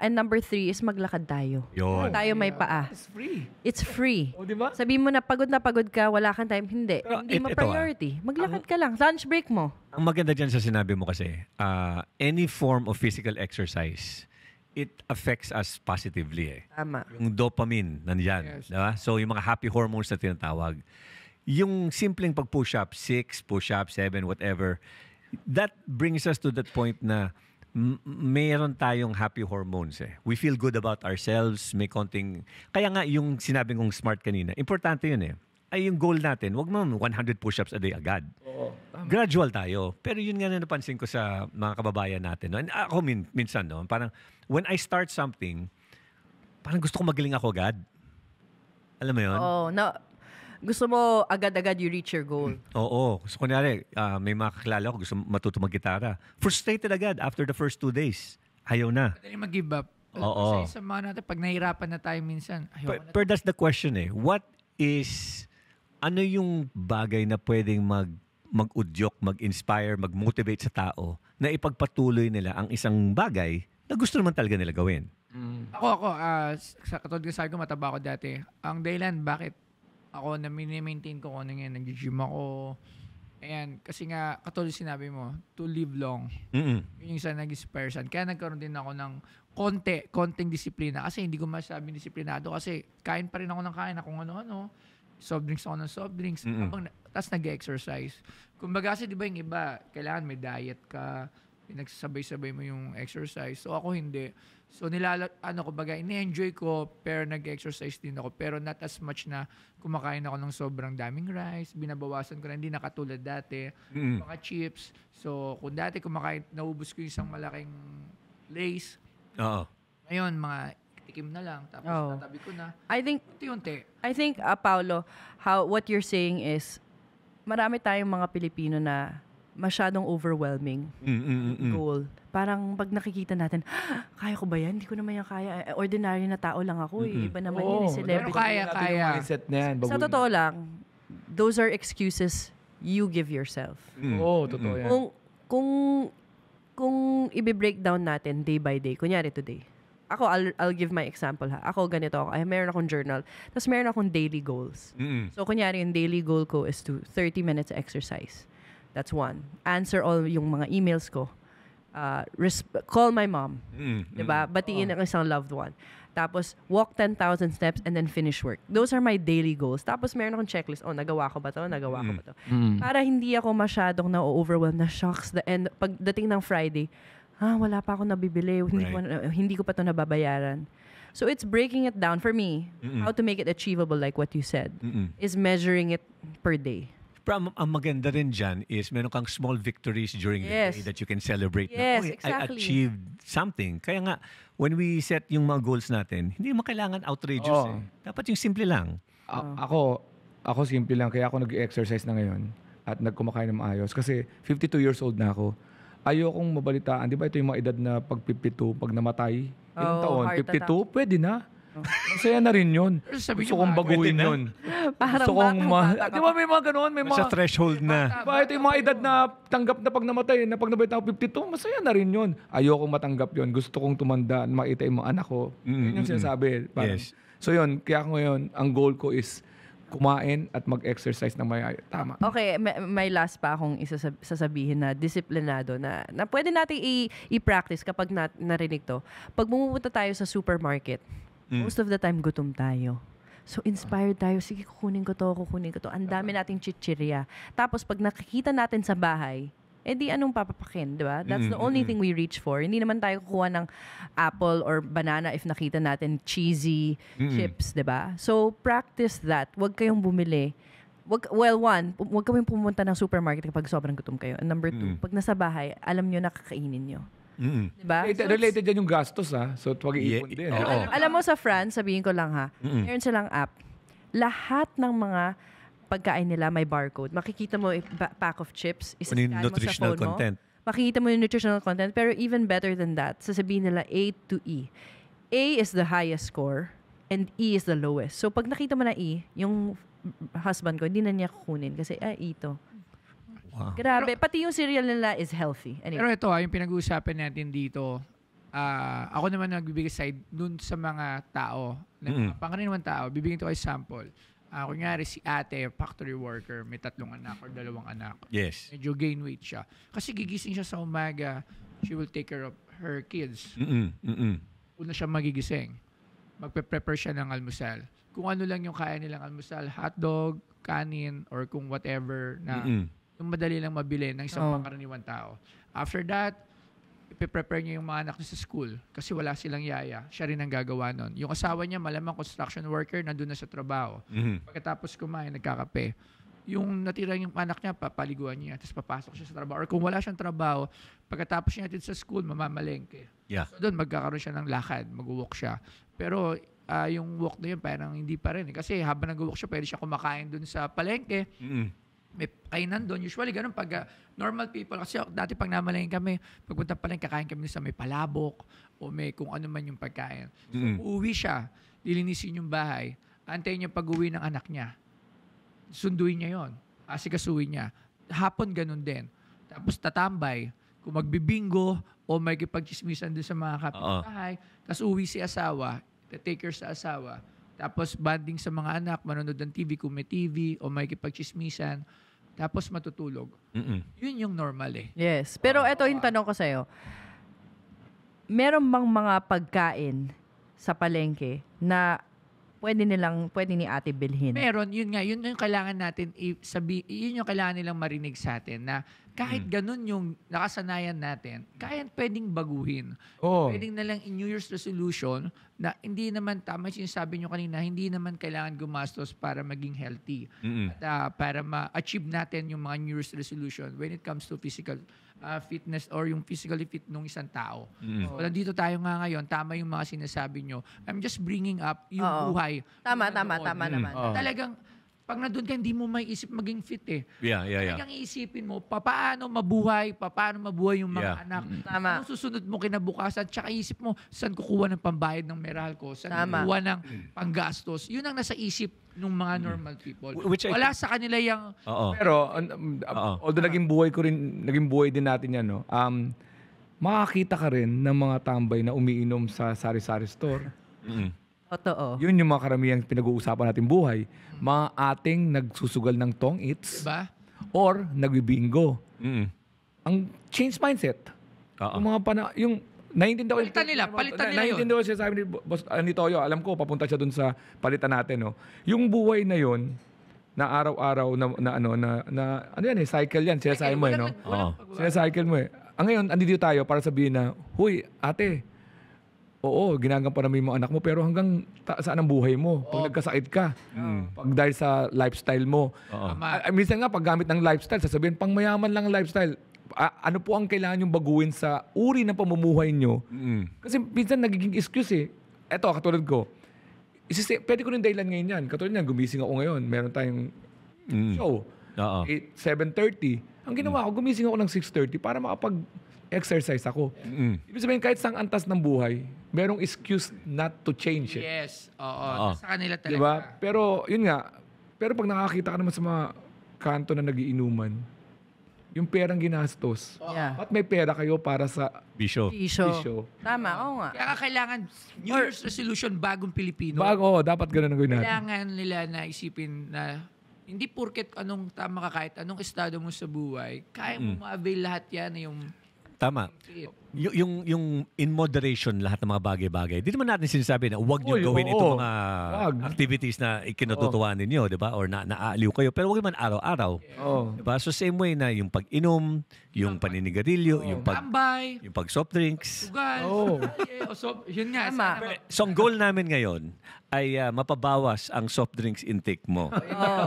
and number 3 is maglakad tayo. Yun. Tayo may paa. It's free. It's free. O, di ba? Sabihin mo na pagod ka, wala kang time. Hindi. Pero Hindi mo ito, priority. Maglakad ka lang. Lunch break mo. Ang maganda dyan sa sinabi mo kasi, any form of physical exercise, it affects us positively eh. Tama. Yung dopamine, nandyan. Yes. Diba? So, yung mga happy hormones na tinatawag. Yung simpleng pag-push-up, 6, push-up, 7, whatever, that brings us to that point na mayroon tayong happy hormones eh. We feel good about ourselves, may konting... Kaya nga, yung sinabi kong smart kanina, importante yun eh. Ay yung goal natin, wag mo 100 push-ups a day agad. Oo. Gradual tayo. Pero yun nga na napansin ko sa mga kababayan natin. No? And ako minsan, no? Parang when I start something, parang gusto ko magaling ako agad. Alam mo yun? Oh, no. Gusto mo agad-agad you reach your goal. Oo. So, kunyari, may mga kakilala ko gusto matuto mag-gitara. Frustrated agad after the first 2 days. Ayaw na. Madali mag-give up. Oo. Kasi sa mga natin, pag nahirapan na tayo minsan, ayaw na. Pero that's the question eh. What is, ano yung bagay na pwedeng mag-udyok, mag-inspire, mag-motivate sa tao na ipagpatuloy nila ang isang bagay na gusto naman talaga nila gawin? Ako, sa katulad ng sabi ko, mataba ako dati. Ang dahilan, bakit ako na mini-maintain ko ano nga, nag-gym ako. Ayan, kasi nga, katulad sinabi mo, to live long. Mm-mm. Yun yung isa nag-inspire saan. Kaya nagkaroon din ako ng konting disiplina. Kasi hindi ko masabing disiplinado kasi kain pa rin ako ng kain na kung ano-ano. Soft drinks ako ng soft drinks. Tapos nag-exercise. Kumbaga kasi di ba yung iba, kailangan may diet ka, nagsasabay-sabay mo yung exercise. So ako hindi. So kumbaga, ini-enjoy ko, pero nag-exercise din ako. Pero not as much na kumakain ako ng sobrang daming rice. Binabawasan ko na, hindi nakatulad dati. Mga chips. So kung dati kumakain, naubos ko yung isang malaking Lays. Oo. Ngayon, mga tikim na lang. Tapos tatabi ko na. I think, Unti-unti. Paulo, what you're saying is, marami tayong mga Pilipino na masyadong overwhelming goal. Parang pag nakikita natin, kaya ko ba yan? Hindi ko naman yan kaya. Ordinary na tao lang ako eh. Iba naman yun, celebrity. Pero kaya. Yung mindset na yan. Sa totoo lang, those are excuses you give yourself. Oo, totoo yan. Kung i-breakdown natin day by day, kunyari today, ako, I'll give my example ha. Ako, ganito ako. Meron akong journal. Tapos meron akong daily goals. So, kunyari, yung daily goal ko is to 30 minutes exercise. That's one. Answer all yung mga emails ko. Call my mom. Diba? Batiin ang isang loved one. Tapos, walk 10,000 steps and then finish work. Those are my daily goals. Tapos, meron akong checklist. Oh, nagawa ko ba to? Nagawa ko ba to? Para hindi ako masyadong na-overwhelm na shocks. And pagdating ng Friday, wala pa ako nabibili. Hindi ko pa to nababayaran. So, it's breaking it down. For me, how to make it achievable like what you said, is measuring it per day. Pero ang maganda rin dyan is meron kang small victories during the day that you can celebrate. Yes, I exactly. achieved something. Kaya nga, when we set yung mga goals natin, hindi mo kailangan outrageous eh. Dapat yung simple lang. Ako simple lang. Kaya ako nag-exercise na ngayon at nagkumakain ng maayos. Kasi 52 years old na ako. Ayokong mabalitaan. Di ba ito yung mga edad na pag 52, pag namatay, ilang taon? 52? Pwede na. Masaya na rin yun. Gusto kong baguhin yun. Parang Gusto kong bata di ba may mga ganoon? May Sa mga... threshold na. Diba, ito yung mga edad na tanggap na pag namatay, na pag nabatay ako 52, masaya na rin yun. Ayokong matanggap yun. Gusto kong tumanda, makita yung mga anak ko. Yun yung sinasabi. Parang, Yes. So yun, kaya ako ngayon, ang goal ko is kumain at mag-exercise ng may tama. Okay, may last pa akong sasabihin na disiplinado na pwede natin i-practice kapag narinig to. Pag bumupunta tayo sa supermarket, most of the time gutom tayo. So, inspired tayo. Sige, kukunin ko to. Ang dami nating chichirya. Tapos, pag nakikita natin sa bahay, di anong papapakin, di ba? That's the only thing we reach for. Hindi naman tayo kukuha ng apple or banana if nakita natin cheesy chips, di ba? So, practice that. Huwag kayong bumili. Huwag kayong pumunta ng supermarket kapag sobrang gutom kayo. And number 2, pag nasa bahay, alam nyo na kakainin nyo. Diba? Related yan yung gastos ha. So, pag-iipon din. Alam mo sa France, sabihin ko lang ha, meron silang app. Lahat ng mga pagkain nila may barcode. Makikita mo pack of chips, isa-scan mo sa phone mo. Makikita mo yung nutritional content. Pero even better than that, sasabihin nila A to E. A is the highest score. and E is the lowest. So pag nakita mo na E, yung husband ko, hindi na niya kukunin kasi, E to. Wow. Grabe. Pati yung cereal nila is healthy. Anyway. Pero ito, yung pinag-uusapan natin dito, ako naman nagbibigay side dun sa mga tao, pangkaraniwan tao, bibigyan ko kayo sample. Kunyari si ate, factory worker, may 3 anak or 2 anak. Yes. Medyo gain weight siya. Kasi gigising siya sa umaga, she will take care of her kids. Una siya magigising. Magpe-prepare siya ng almusal. Kung ano lang yung kaya nilang almusal, hotdog, kanin, or kung whatever na yung madali lang mabili ng isang pangkaraniwan tao. After that, ipe-prepare niya yung mga anak niya sa school kasi wala silang yaya. Siya rin ang gagawa nun. Yung asawa niya, malamang construction worker, nandun na sa trabaho. Pagkatapos kumain, nagkakape. Yung natira yung anak niya, papaliguan niya, tapos papasok siya sa trabaho. Or kung wala siyang trabaho, pagkatapos niya natin sa school, mamamalengke. Yeah. So doon, magkakaroon siya ng lakad, mag-walk siya. Pero yung walk na yun, parang hindi pa rin. Kasi habang nag-walk siya, pwede siya kumakain doon sa palengke. May kainan doon. Usually, ganun pag normal people. Kasi dati pag namalengke kami, pagpunta pa lang, kakain kami sa may palabok o may kung ano man yung pagkain. So, uuwi siya, lilinisin yung bahay, antayin niya pag-uwi ng anak niya. Sunduin niya yon, asikasuhin niya. Hapon ganun din. Tapos tatambay, kung magbibingo o may kipagchismisan doon sa mga kapitbahay, tapos uwi si asawa, take care sa asawa, tapos banding sa mga anak, manonood ng TV kung may TV o may kipagchismisan, tapos matutulog. Yun yung normal eh. Yes. Pero eto yung tanong ko sa'yo. Meron bang mga pagkain sa palengke na pwede ni ate bilhin? Meron, yun nga, yun yung kailangan natin yun yung kailangan nilang marinig sa atin na kahit ganun yung nakasanayan natin, kaya pwedeng baguhin. Pwedeng na lang in New Year's resolution na hindi naman, tama yung sinasabi nyo kanina, hindi naman kailangan gumastos para maging healthy. At para ma-achieve natin yung mga New Year's resolution when it comes to physical fitness or yung physically fit ng isang tao. So, nandito tayo nga ngayon, tama yung mga sinasabi nyo. I'm just bringing up yung buhay. Tama naman. Talagang, pag nandun ka, hindi mo may isip maging fit eh. Yeah. Talagang iisipin mo, paano mabuhay yung mga anak. Tama. Anong susunod mo kinabukasan, tsaka isip mo, saan kukuha ng pambayad ng Meralco, saan kukuha ng panggastos. Yun ang nasa isip ng mga normal people. Wala sa kanila yung... Pero, although naging buhay din natin yan, no? Makakita ka rin ng mga tambay na umiinom sa sari-sari store. Totoo. Yun yung mga karamihang pinag-uusapan natin buhay. Mga ating nagsusugal ng tong eats Diba? or nagbibingo. Ang change mindset. Yung mga yung naiintindihan ko Palitan nila yun. Naiintindihan ko siya sabi ni Boss ni Toyo. Alam ko papunta siya dun sa palitan natin, no. Yung buhay na yun na araw-araw ano yan eh, cycle yan. Sinasabi mo eh, no. Sinacycle mo eh. Ngayon, andito tayo para sabihin na, huy, ate, oo, ginagampanan mo yung mga anak mo, pero hanggang saan ang buhay mo? Pag nagkasakit ka, pag dahil sa lifestyle mo. Minsan nga, pag gamit ng lifestyle, sasabihin, pang mayaman lang ang lifestyle. Ano po ang kailangan yung baguhin sa uri ng pamumuhay nyo? Kasi minsan nagiging excuse eh. Eto, katulad ko, pwede ko rin dahilan ngayon yan. Katulad yan, gumising ako ngayon. Meron tayong show. 7:30. Ang ginawa ko, gumising ako ng 6:30 para makapag-exercise ako. Ibig sabihin, kahit sang antas ng buhay, merong excuse not to change it. Yes. Oo. Sa kanila talaga. Diba? Pero, yun nga. Pero pag nakakita ka naman sa mga kanto na nagiinuman, yung perang ginastos, at may pera kayo para sa Bisyo. Tama, oo nga. Kaya kailangan New Year's resolution bagong Pilipino. Dapat ganun ang gawin natin. Kailangan nila na isipin na hindi porket anong tama ka kahit anong estado mo sa buhay, kaya mo ma-avail lahat yan yung Tama. Yung in moderation lahat ng mga bagay-bagay. Di naman natin sinasabi na huwag niyo gawin itong mga activities na ikinututuwa ninyo, di ba? Or naaaliw kayo. Pero huwag naman araw-araw. Di ba? So same way na yung pag-inom, yung paninigarilyo, yung pag soft drinks. Sugal. Yun nga. So ang goal namin ngayon ay mapabawas ang soft drinks intake mo.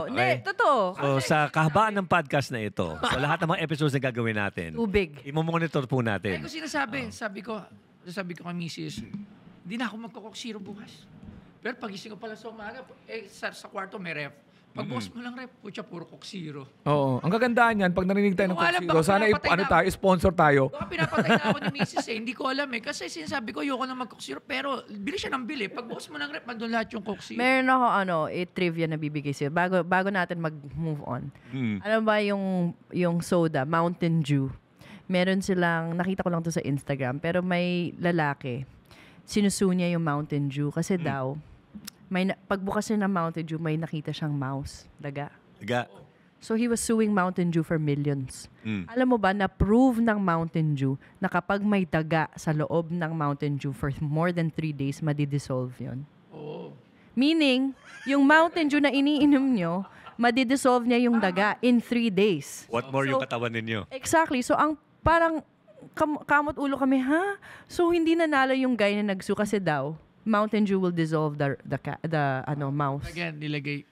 Hindi, totoo. So sa kahabaan ng podcast na ito, sa lahat ng mga episodes na gagawin natin, Tubig. i-monitor po natin. Sabi ko kay Mrs., hindi na ako magkakok zero bukas. Pero pagising ko pala sa umaga, sa kwarto may ref. Pagbukas mo lang rep, putya, puro Coke Zero. Oo. Ang kagandahan yan, pag narinig tayo ng Hindi ko alam, Coke Zero, baka sana pinapatay na- tayo, sponsor tayo. Baka pinapatay na ako ni Mrs. Hindi ko alam eh. Kasi sinasabi ko, ayoko na mag-Coke Zero. Pero bili siya ng bili. Pagbukas mo ng rep, andun lahat yung Coke Zero. Meron ako trivia na bibigay sa'yo bago natin mag-move on. Alam ba yung soda, Mountain Dew? Meron silang, nakita ko lang to sa Instagram, pero may lalaki, sinusu niya yung Mountain Dew kasi daw, pagbukas niya ng Mountain Dew, may nakita siyang mouse, daga. So he was suing Mountain Dew for millions. Alam mo ba, na-prove ng Mountain Dew na kapag may daga sa loob ng Mountain Dew for more than 3 days, madidissolve yun. Oo. Meaning, yung Mountain Dew na iniinom nyo, madidissolve niya yung daga in 3 days. What more yung katawan ninyo? Exactly. So, ang parang kamot ulo kami, ha? So, hindi nanalo yung guy na nagsu kasi daw, Mountain Dew will dissolve the mouse. Again, nilagay.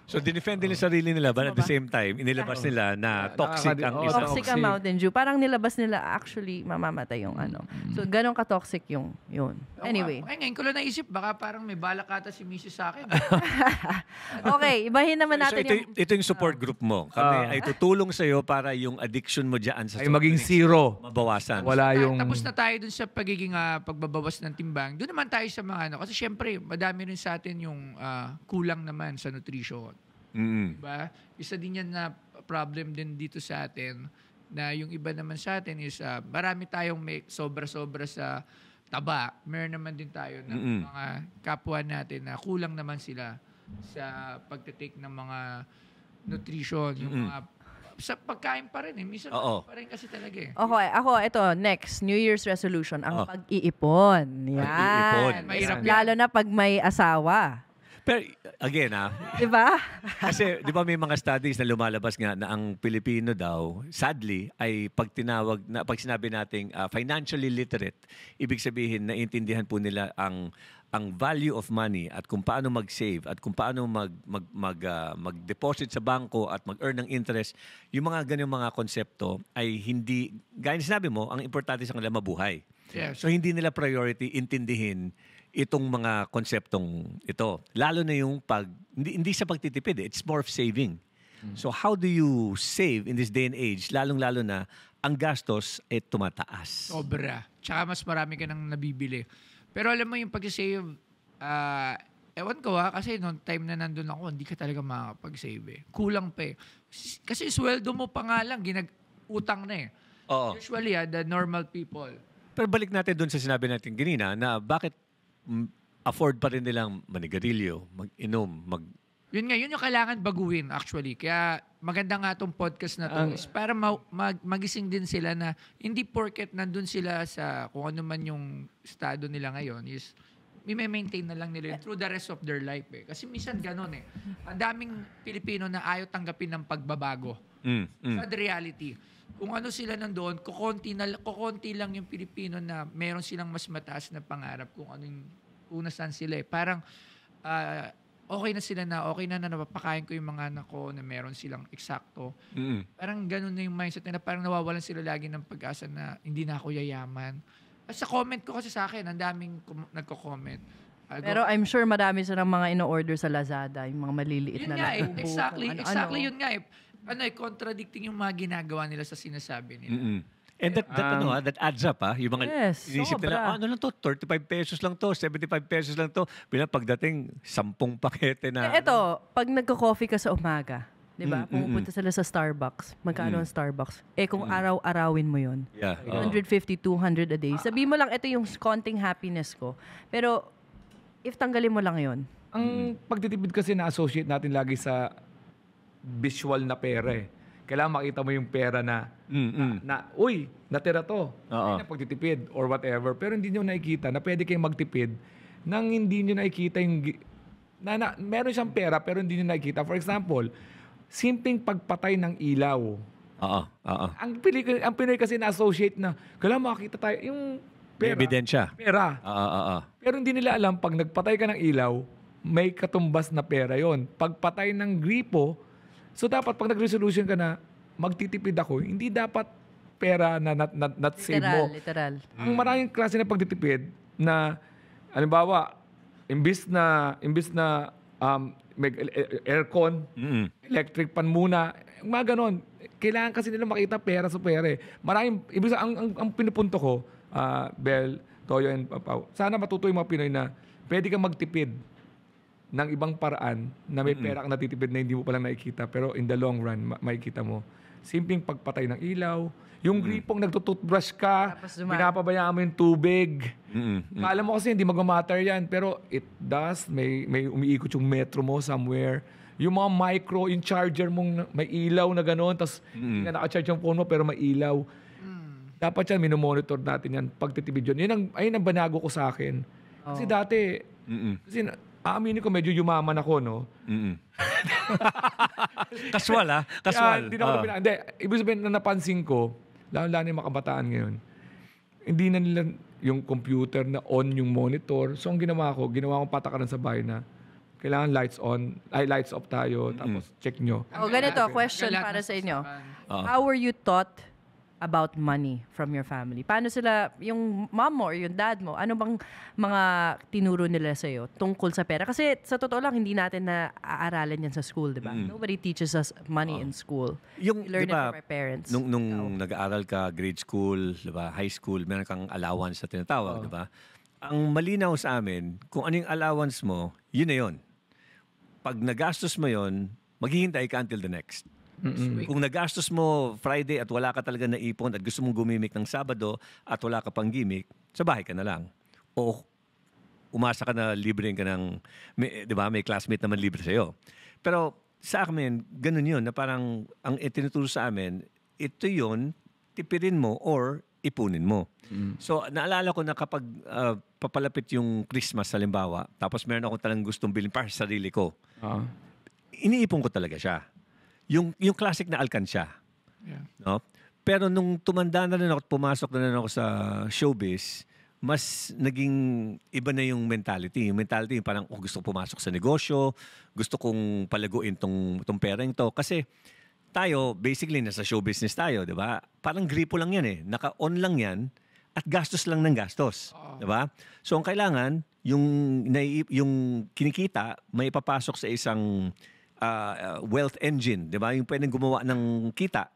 So, dinefend nila sarili nila, but at the same time, inilabas nila na toxic ang isang... Toxic ang Mountain Dew. Parang nilabas nila, actually, mamamatay yung ano. So, ganun ka-toxic yun. Anyway. Ay, ngayon ko lang naisip, baka parang may balak ata si Mrs. sa akin. Okay, ibahin naman natin So, ito yung support group mo. Kami ay tutulong sa'yo para yung addiction mo dyan sa Ay maging zero. mabawasan. Wala yung... Tapos na tayo dun sa pagiging pagbabawas ng timbang. Doon naman tayo sa mga ano. Kasi syempre, madami rin sa atin yung kulang naman sa nutrition. Diba? Isa din yan na problem din dito sa atin na yung iba naman sa atin is marami tayong may sobra-sobra sa taba. Meron naman din tayo ng mga kapwa natin na kulang naman sila sa pagtitake ng mga nutrition. Yung mga sa pagkain pa rin eh. Minsan pa rin kasi talaga eh. Okay, ako, ito, next, New Year's resolution, ang pag-iipon. Yan. Pag-iipon. Mahirap yan. Lalo na pag may asawa. Pero, again Diba? kasi di ba may mga studies na lumalabas nga na ang Pilipino daw, sadly, ay pag sinabi nating financially literate, ibig sabihin, naiintindihan po nila ang value of money at kung paano mag-save at kung paano mag-deposit sa bangko at mag-earn ng interest, yung mga ganyung mga konsepto ay hindi, gaya na sinabi mo, ang importante sa kanila mabuhay. Yes. So hindi nila priority intindihin itong mga konseptong ito. Lalo na yung hindi sa pagtitipid, it's more of saving. So how do you save in this day and age, lalong-lalo na ang gastos ay tumataas? Sobra. Tsaka mas marami ka nang nabibili. Pero alam mo yung pag-save, ewan ko kasi noong time na nandun ako, hindi ka talaga makakapag-save eh. Kulang pa eh. Kasi sweldo mo pa nga lang, utang na eh. Oo. Usually the normal people. Pero balik natin doon sa sinabi natin kanina na bakit afford pa rin nilang manigarilyo, mag-inom, Yun yung kailangan baguhin actually. Kaya maganda nga itong podcast na to is para magising din sila na hindi porket nandun sila sa kung ano man yung estado nila ngayon is may-maintain na lang nila through the rest of their life eh. Kasi minsan ganun eh. Ang daming Pilipino na ayaw tanggapin ng pagbabago. Sa reality. Kung ano sila nandoon, kukonti lang yung Pilipino na meron silang mas mataas na pangarap kung nasaan sila eh. Parang okay na sila okay na napapakain ko yung mga anak ko na meron silang eksakto. Parang ganun na yung mindset nila. Parang nawawalan sila lagi ng pag-asa na hindi na ako yayaman. At sa comment ko kasi sa akin, ang daming nagko-comment. Pero I'm sure marami silang mga ino-order sa Lazada, yung mga maliliit yun na nga eh. labubo, Exactly yun nga eh. Contradicting yung mga ginagawa nila sa sinasabi nila. And that adds up yung mga inisip nila, ano lang to, 35 pesos lang to, 75 pesos lang to. Bilang pagdating, 10 pakete na. Ito, pag nagko-coffee ka sa umaga, di ba? Pumupunta sila sa Starbucks. Magkano ang Starbucks? Kung araw-arawin mo yun. Yeah. 150, 200 a day. Sabihin mo lang, ito yung konting happiness ko. Pero, if tanggalin mo lang yun. Ang pagtitipid kasi na-associate natin lagi sa visual na pera eh. Kailangan makita mo yung pera na uy, natira to. Ay na pagtitipid or whatever. Pero hindi nyo nakikita na pwede kayong magtipid nang hindi nyo nakikita yung... meron siyang pera pero hindi nyo nakikita. For example, simpleng pagpatay ng ilaw. Ang Pinoy kasi na-associate na kailangan makakita tayo yung pera. May ebidensya. Pera. Pero hindi nila alam pag nagpatay ka ng ilaw, may katumbas na pera yon. Pagpatay ng gripo, so dapat pag nag-resolution ka na magtitipid ako, hindi dapat pera na not save mo. Literal. Ang maraming klase na pagtitipid na halimbawa, imbis na may aircon, electric pan muna, mga ganon. Kailangan kasi nila makita pera sa pera eh. Maraming, ibig sabihin, ang pinupunto ko, Bel, Toyo, and Papaw, sana matuto yung mga Pinoy na pwede kang magtipid ng ibang paraan na may pera kang natitipid na hindi mo palang nakikita, pero in the long run, makikita mo. Simpleng pagpatay ng ilaw, yung gripong nagtututbrush ka, pinapabayaan mo yung tubig. Kala mo kasi hindi mag-matter yan, pero it does. May umiikot yung metro mo somewhere. Yung mga micro, yung charger mong may ilaw na gano'n, tapos hindi nga naka-charge yung phone mo pero may ilaw. Dapat yan, minomonitor natin yan, pagtitipid yun. Ayun ang banago ko sa akin. Kasi dati, kasi aaminin ko medyo yumaman ako, no? Kaswal, Kaswal. Hindi na ako hindi, ibig sabihin na napansin ko, lalo-lalo yung mga kabataan ngayon, hindi na nila yung computer na on yung monitor. So, ang ginawa kong patakaran sa bahay na kailangan lights off tayo, tapos check nyo. Ganito, question para sa inyo. How were you taught about money from your family? Paano sila, yung mom mo or yung dad mo, ano bang mga tinuro nila sa'yo tungkol sa pera? Kasi sa totoo lang, hindi natin na aaralan yan sa school, di ba? Nobody teaches us money in school. Yung, We learn it diba, from our parents. Nung nag-aaral ka, grade school, diba, high school, meron kang allowance na tinatawag, diba? Ang malinaw sa amin, kung ano yung allowance mo, yun na yun. Pag nagastos mo yun, maghihintay ka until the next. Kung nagastos mo Friday at wala ka talaga naipon at gusto mong gumimik ng Sabado at wala ka pang gimik, sa bahay ka na lang. O umasa ka na libre ka ng, di ba, may classmate naman libre sa'yo. Pero sa amin, ganun yun, na parang ang itinuturo sa amin, ito yun, tipirin mo or ipunin mo. So, naalala ko na kapag papalapit yung Christmas, halimbawa, tapos meron ako talagang gustong bilhin para sa sarili ko, iniipon ko talaga siya. Yung classic na alkansya. Yeah. No? Pero nung tumanda na rin ako at pumasok na rin ako sa showbiz, mas naging iba na yung mentality. Yung mentality yung parang, gusto ko pumasok sa negosyo, gusto kong palaguin tong perang to. Kasi tayo, basically, nasa show business tayo, di ba? Parang gripo lang yan eh. Naka-on lang yan at gastos lang ng gastos. Di ba? So, ang kailangan, yung kinikita, may ipapasok sa isang wealth engine, 'di ba? Yung pwedeng gumawa ng kita,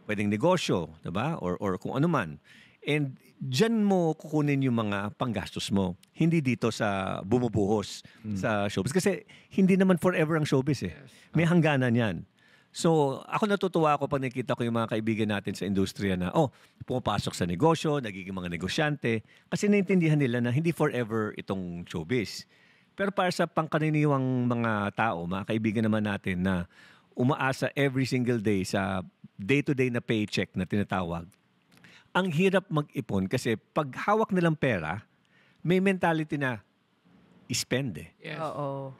pwedeng negosyo, 'di ba? Or kung ano man. And diyan mo kukunin yung mga panggastos mo. Hindi dito sa bumubuhos sa showbiz kasi hindi naman forever ang showbiz eh. May hangganan 'yan. So, ako natutuwa ako pag nakita ko yung mga kaibigan natin sa industriya na pumapasok sa negosyo, nagiging mga negosyante kasi naintindihan nila na hindi forever itong showbiz. Pero para sa pangkaraniwang mga tao, mga kaibigan naman natin na umaasa every single day sa day-to-day na paycheck na tinatawag, ang hirap mag-ipon kasi pag hawak nilang pera, may mentality na spend eh. Yes. Oo.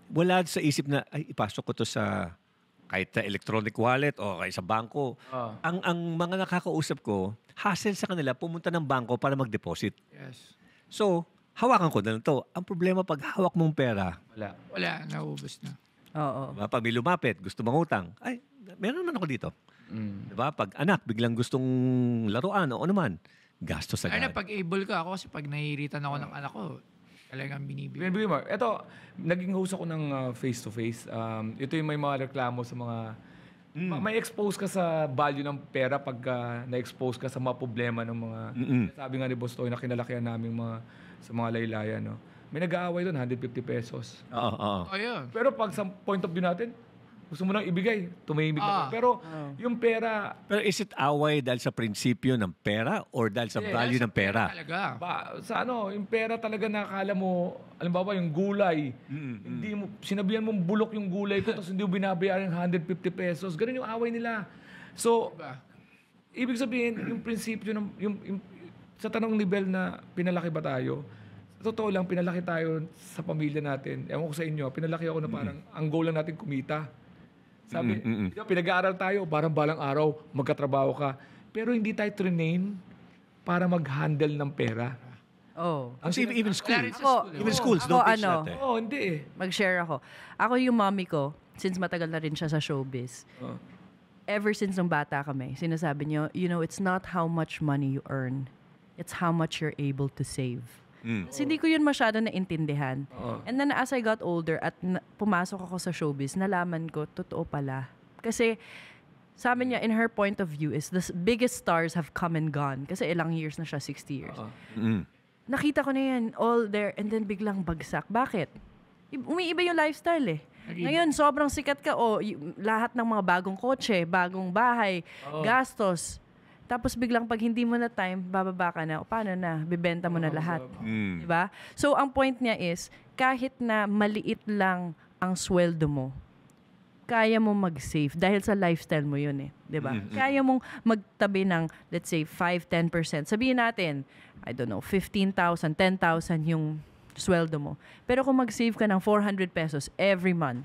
Wala sa isip na, ipasok ko to sa kahit sa electronic wallet o kaya sa bangko. Ang mga nakakausap ko, hassle sa kanila pumunta ng bangko para mag-deposit. Yes. So, hawakan ko na lang to. Ang problema pag hawak mong pera, Wala, naubos na. Oo. diba? Pag may lumapit, gusto mangutang, meron naman ako dito. Diba? Pag anak, biglang gustong laruan o ano man, gastos agad. Pag able ka ako kasi pag nahihiritan ako ng anak ko, talagang binibigay. Mo. Ito, naging host ako ng face-to-face. Ito yung may mga reklamo sa mga... May expose ka sa value ng pera pag na-expose ka sa mga problema ng mga... Sabi nga ni Boss Toy na kinalakihan namin sa mga laylayan. No? May nag-aaway doon, 150 pesos. Oo. Yun. Pero pag sa point of view natin, gusto mo nang ibigay, tumahimik na. Pero yung pera... Pero is it away dahil sa prinsipyo ng pera or dahil sa value ng pera? Talaga. Yung pera talaga nakakala mo, alimbawa yung gulay, hindi mo, sinabihan mong bulok yung gulay ko, tapos hindi mo binabayaran ng 150 pesos. Ganun yung away nila. So, ibig sabihin, yung prinsipyo, sa tanong level na pinalaki ba tayo, sa totoo lang, pinalaki tayo sa pamilya natin. Ewan ko sa inyo, pinalaki ako na parang, ang goal lang natin kumita. Sabi, pinag-aaral tayo, parang balang araw, magkatrabaho ka. Pero hindi tayo train para mag-handle ng pera. Kasi even schools. Even Ako, schools don't teach ano, that eh. Hindi eh. Mag-share ako. Ako yung mommy ko, since matagal na rin siya sa showbiz, ever since nung bata kami, sinasabi niyo, it's not how much money you earn, it's how much you're able to save. Kasi hindi ko yun masyado naintindihan. And then as I got older at pumasok ako sa showbiz, nalaman ko, totoo pala. Kasi sabi niya, in her point of view is the biggest stars have come and gone. Kasi ilang years na siya, 60 years. Nakita ko na yan, all there, and then biglang bagsak. Bakit? Umiiba yung lifestyle eh. Ngayon, sobrang sikat ka, lahat ng mga bagong kotse, bagong bahay, gastos. Tapos biglang pag hindi mo na time, bababa ka na. O paano na? Bibenta mo na lahat. Diba? So, ang point niya is, kahit na maliit lang ang sweldo mo, kaya mo mag-save dahil sa lifestyle mo yun eh. Diba? Kaya mong magtabi ng, let's say, 5-10%. Sabihin natin, I don't know, 15,000, 10,000 yung sweldo mo. Pero kung mag-save ka ng 400 pesos every month,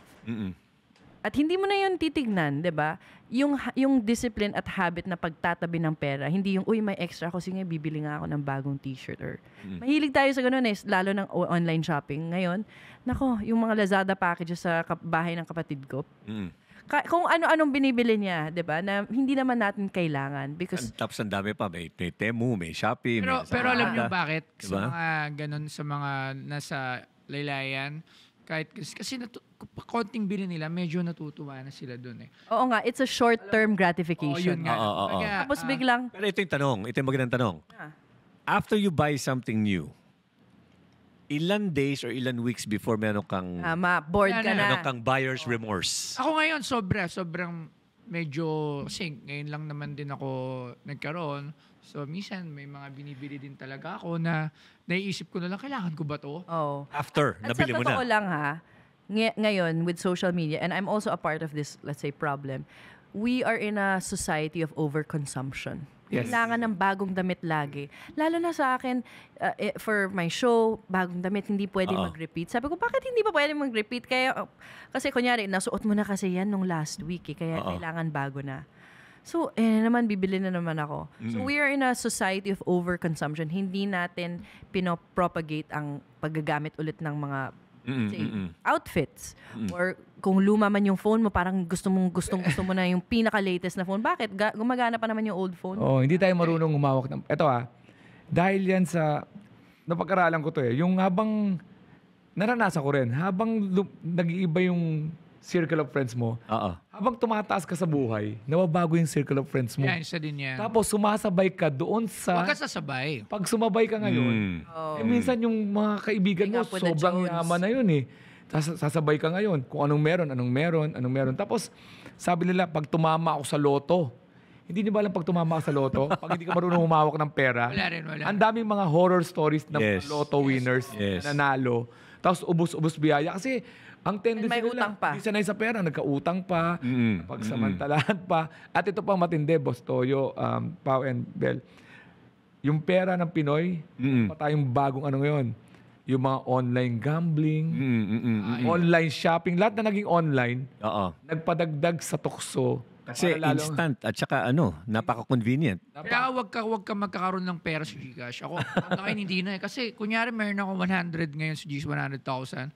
at hindi mo na yun titignan, di ba? Yung discipline at habit na pagtatabi ng pera, hindi yung, uy, may extra ako, sige, bibili nga ako ng bagong t-shirt. Or, mahilig tayo sa ganun eh, lalo ng online shopping. Ngayon, nako, yung mga Lazada packages sa bahay ng kapatid ko, kung ano-anong binibili niya, di ba, na hindi naman natin kailangan. Because, Tapos ang dami pa, may Temu, may Shopee. Pero alam niyo bakit? Diba? Sa mga ganun, sa mga nasa laylayan, kahit kasi konting bili nila, medyo natutuwa na sila dun eh. oo nga, it's a short-term gratification. Yun nga. Oo. Tapos biglang, Pero ito yung tanong, ito yung magandang tanong. After you buy something new, ilan days or ilan weeks before meron kang bored ka meron na. kang buyer's remorse? Ako ngayon, sobrang medyo, kasi ngayon lang naman din ako nagkaroon. So, minsan may mga binibili din talaga ako na naiisip ko na lang, kailangan ko ba to? Oh. After, At nabili sa mo totoo na. lang ha, ngayon with social media, and I'm also a part of this, let's say, problem, we are in a society of overconsumption. Yes. Kailangan ng bagong damit lagi. Lalo na sa akin, for my show, bagong damit, hindi pwede mag-repeat. Sabi ko, bakit hindi pa pwede mag-repeat? Kasi kunyari, nasuot mo na kasi yan nung last week, kaya kailangan bago na. So, naman, bibili na naman ako. So, we are in a society of overconsumption. Hindi natin pinopropagate ang paggagamit ulit ng mga say, outfits. Or kung luma man yung phone mo, parang gusto mo na yung pinaka-latest na phone. Bakit? Gumagana pa naman yung old phone. Hindi tayo marunong humawak ng... Ito dahil yan sa... Napag-aralan ko to yung habang... Naranasan ko rin, habang nag-iiba yung circle of friends mo, habang tumataas ka sa buhay, nababago yung circle of friends mo. Yan, isa din yan. Tapos sumasabay ka doon sa... Huwag ka sasabay. Pag sumabay ka ngayon, minsan yung mga kaibigan mo, Hang up with the sobrang Jones. yaman na yun eh. Sasabay ka ngayon kung anong meron. Tapos sabi nila, pag tumama ako sa loto, hindi niyo ba alam pag tumama ka sa loto, pag hindi ka marunong humawak ng pera, Wala rin. ang daming mga horror stories ng Yes. lotto winners na nanalo. Tapos ubus-ubus biyaya. Kasi ang tendency may nila, utang pa. hindi sanay sa pera, nagkautang pa, pagsamantalahan pa. At ito pang matindi, Boss Toyo, Pao and Bel. Yung pera ng Pinoy, pa tayong bagong ano ngayon. Yung mga online gambling, online shopping, lahat na naging online, nagpadagdag sa tukso. Kasi Para lalo- instant at saka napaka-convenient. Kaya wag ka magkakaroon ng pera sa Gcash. Ako, ngayon hindi na eh. Kasi kunyari meron ako 100 ngayon sa Gcash, 100,000.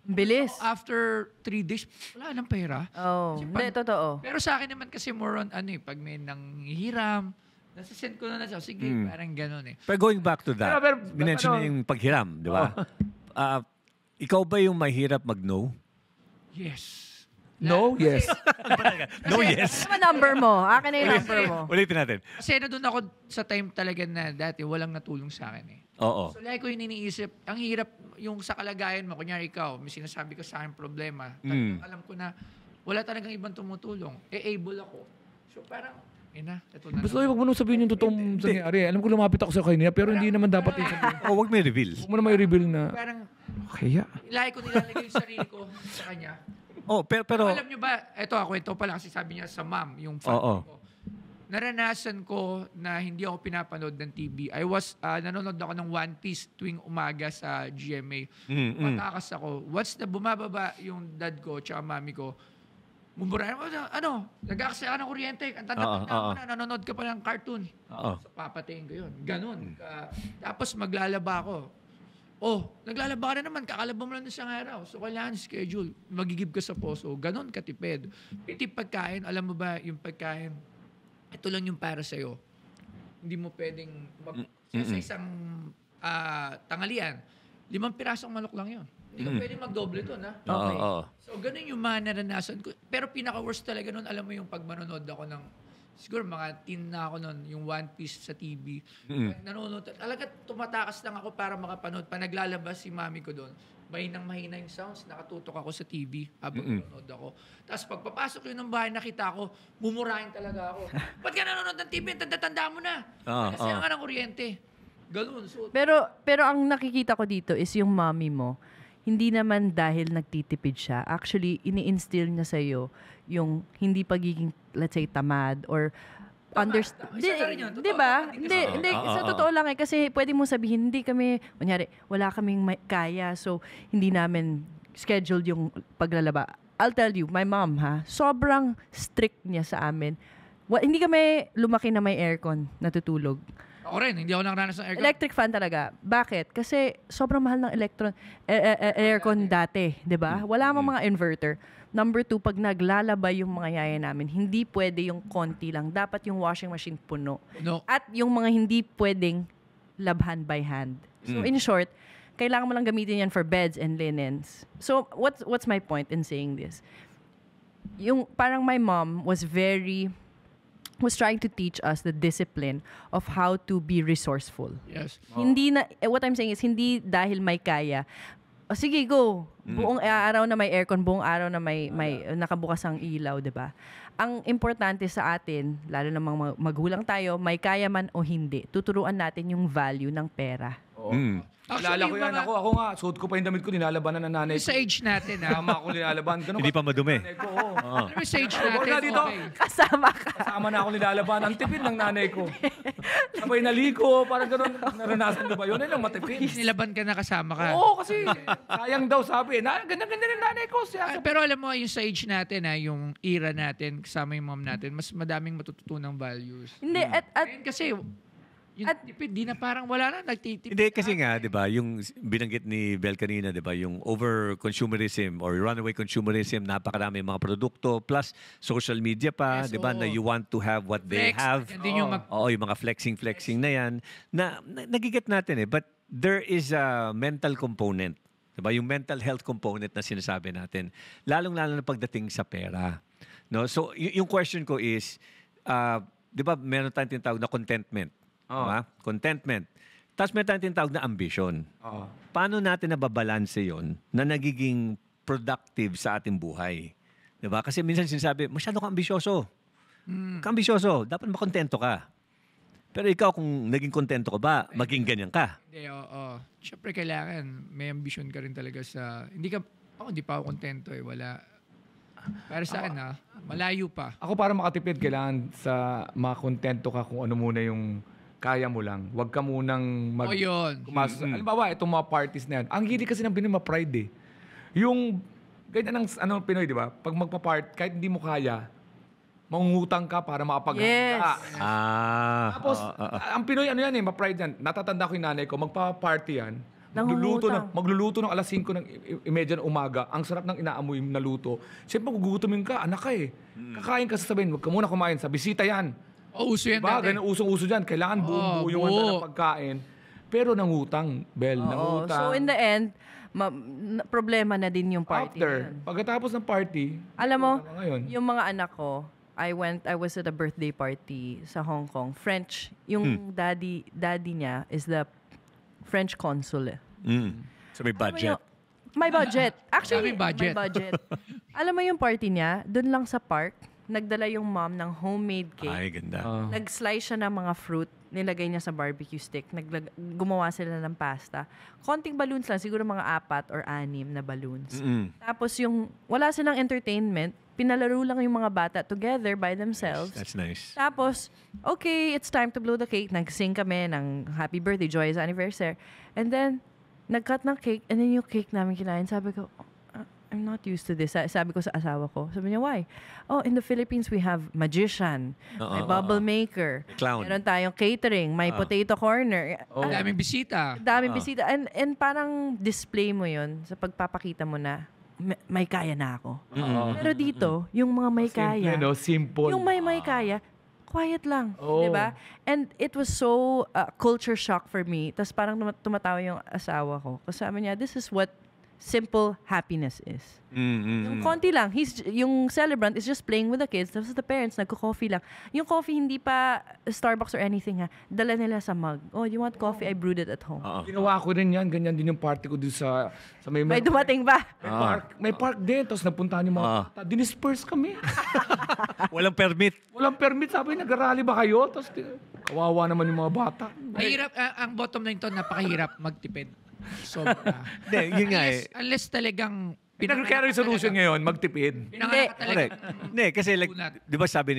Bilis. After 3 days, wala nang pera. Oh, hindi, totoo. Pero sa akin naman kasi more on pag may nanghihiram, nasasend ko na siya. Sige, parang ganun eh. Pero going back to that, Pero, minention na yung paghiram, di ba? Ikaw ba yung mahirap mag-no? Yes. No? Yes. No, yes. Ano number mo? Akin na yung number mo. Ulitin natin. Kasi doon ako sa time talaga na dati walang natulong sa akin eh. Oo. So like ko yung iniisip, ang hirap yung sa kalagayan mo. Kunyari ikaw, may sinasabi ka sa akin problema. Alam ko na wala talagang ibang tumutulong. Able ako. So parang, ito na. Basta huwag mo nung sabihin yung totoong nangyari. Alam ko lumapit ako sa kanina, pero hindi naman dapat yung sabihin. Huwag may reveal. Huwag mo na may reveal na, Parang, kaya. lahi ko nilalagay yung sarili ko sa kanya. Pero Alam nyo ba, kwento pa lang kasi sabi niya sa mom, yung family ko. Naranasan ko na hindi ako pinapanood ng TV. Nanonood ako ng One Piece tuwing umaga sa GMA. Matakas ako. Once na bumababa yung dad ko tsaka mami ko, mumura, nag-aaksaya ka ng kuryente. Ang tanda-tanda mo na, nanonood ka pa ng cartoon. So, papatayin ko yun. Ganon. Tapos maglalaba ako. Naglalaba ka na naman, kakalaba mo lang ng isang araw. So, kailangan schedule. Magigib ka sa poso. Ganon katipid. Piti pagkain, alam mo ba yung pagkain, ito lang yung para sa'yo. Hindi mo pwedeng, sa isang tanghalian, 5 pirasong manok lang yun. Hindi ka pwede magdoble to, na? Okay. Oo. So, ganun yung mga naranasan ko. Pero pinaka-worst talaga nun, alam mo yung pag manonood ako ng, siguro mga teen na ako nun, yung One Piece sa TV. Nanonood, talaga tumatakas lang ako para makapanood. Pa naglalabas si mami ko doon, mahina yung sounds, nakatutok ako sa TV habang nanonood ako. Tapos pagpapasok yun ng bahay, nakita ko, mumurahin talaga ako. Ba't ka nanonood ng TV? Tanda-tanda mo na. Kasi nga ng kuryente. Ganun. So, Pero ang nakikita ko dito is yung mommy mo, hindi naman dahil nagtitipid siya. Actually, ini-instill niya sa'yo yung hindi pagiging, let's say, tamad or Isa na rin yun. Totoo, Di ba? tama. Hindi. Sa totoo lang kasi pwede mo sabihin, hindi kami, kunyari, wala kaming kaya, so hindi namin scheduled yung paglalaba. I'll tell you, my mom, sobrang strict niya sa amin. Hindi kami lumaki na may aircon, natutulog. Ako rin, hindi ako nakaranas ng aircon. Electric fan talaga. Bakit? Kasi sobrang mahal ng aircon dati, 'di ba? Wala mang mga inverter. Number 2, pag naglalaba yung mga yaya namin, hindi pwede yung konti lang. Dapat yung washing machine puno. No. At yung mga hindi pwedeng labhan by hand. So in short, kailangan mo lang gamitin yan for beds and linens. So what's my point in saying this? Yung parang my mom was trying to teach us the discipline of how to be resourceful. Yes. Hindi na, what I'm saying is, hindi dahil may kaya, sige, go. Buong araw na may aircon, buong araw na may nakabukas ang ilaw, 'di ba? Ang importante sa atin, lalo na mga magulang tayo, may kaya man o hindi, tuturuan natin yung value ng pera. Alala ko yan. Ako nga, suot ko pa yung damit ko, nilalabanan ng nanay ko. Sa age natin, Tama ako nilalaban. Ganun Hindi pa madumi. nanay ko, oo. Alam mo, sa age natin, Huwag na dito. okay. Kasama ka. Kasama na ako nilalaban. Ang tipid ng nanay ko. Sabay naliko, parang gano'n. Naranasan ko ba yun? Ayun lang, matipid. Nilaban ka na kasama ka. Oo, kasi sayang daw sabi. Ganda-ganda ng nanay ko. Pero alam mo, yung sa age natin, yung era natin, kasama yung mom natin, mas madaming matututunang values. Hindi, at Ngayon kasi, yung tipid, di na parang wala na, nagtitipid. Hindi kasi nga, 'di ba, yung binanggit ni Bel kanina, 'di ba, yung over-consumerism or runaway consumerism, napakarami mga produkto plus social media pa, Yes, 'di ba, na oo. you want to have what they Flex, have. yan din yung Yung mga flexing na yan na nagiget natin but there is a mental component. 'Di ba, yung mental health component na sinasabi natin, lalong-lalo na pagdating sa pera. No? So, yung question ko is, 'di ba, meron tayong tinatawag na contentment. Diba? Contentment. Tapos may tayong tinatawag na ambition. Paano natin nababalanse yon na nagiging productive sa ating buhay? Diba? Kasi minsan sinasabi, masyado kang ambisyoso. Kang ambisyoso, dapat makontento ka. Pero ikaw, kung naging kontento ka ba, maging ganyan ka. Hindi, oo. Siyempre, kailangan may ambition ka rin talaga sa... Hindi pa ako kontento wala. Pero sa akin, malayo pa. Ako para makatipid, kailangan sa makontento ka kung ano muna yung kaya mo lang. Huwag ka munang Yun. Halimbawa, itong mga parties na yan. Ang hili kasi ng Pinoy, ma-pride Yung, ganyan ng Pinoy, di ba? Pag kahit hindi mo kaya, mangungutang ka para makapaghanda. Yes. Tapos, ang Pinoy, ma-pride yan. Natatanda ko yung nanay ko, magpa-party yan. Magluluto ng alas 5 ng imedya ng umaga. Ang sarap ng inaamoy na luto. Siyempre, magugutomin ka, anak ka Kakain ka, sasabihin, huwag ka muna kumain. Sa bisita yan. Uso yan Diba? dati. Ganun, usong-uso dyan. Kailangan buo yung handa ng pagkain. Pero nangutang, Bel, nangutang. So in the end, problema na din yung party na After, yun. pagkatapos ng party, Alam mo, ngayon. yung mga anak ko, I was at a birthday party sa Hong Kong. French, yung daddy niya is the French consul. So may budget. May budget. Actually, Daming budget. may budget. Alam mo yung party niya, doon lang sa park, nagdala yung mom ng homemade cake. Ay, ganda. Nag-slice siya ng mga fruit, nilagay niya sa barbecue stick, gumawa sila ng pasta. Konting balloons lang, siguro mga 4 or 6 na balloons. Tapos wala silang entertainment, pinalaro lang yung mga bata together by themselves. That's nice. Tapos, okay, it's time to blow the cake. Nag-sing kami ng happy birthday, joyous anniversary. And then, nag-cut ng cake, and then yung cake namin kinain. Sabi ko, I'm not used to this. Sabi ko sa asawa ko. Sabi niya, why? Oh, in the Philippines, we have magician, may bubble maker, Clown. meron tayong catering, may potato corner. Daming bisita. Daming bisita. And parang display mo yun sa pagpapakita mo na may kaya na ako. Pero dito, yung mga may kaya, simple. yung may kaya, quiet lang. Oo. Diba? And it was so culture shock for me. Tapos parang tumatawa yung asawa ko. Kasi sabi niya, this is what simple happiness is. Yung konti lang. Yung celebrant is just playing with the kids. Tapos the parents, nagko-coffee lang. Yung coffee, hindi pa Starbucks or anything ha. Dala nila sa mug. Oh, you want coffee? I brewed it at home. Ginawa ko rin yan. Ganyan din yung party ko dun sa May dumating ba? May park din. Tapos napuntahan yung mga bata. Dinisperse kami. Walang permit. Walang permit. Sabi, nag-rally ba kayo? Tapos kawawa naman yung mga bata. Mahirap, ang bottom line to, napakahirap magtipid. Sobra. Hindi, yun nga eh. Unless talagang Kaya yung solution ngayon, magtipid. pinanganak ka talaga. Correct. Hindi, kasi like, Unat. di ba sabi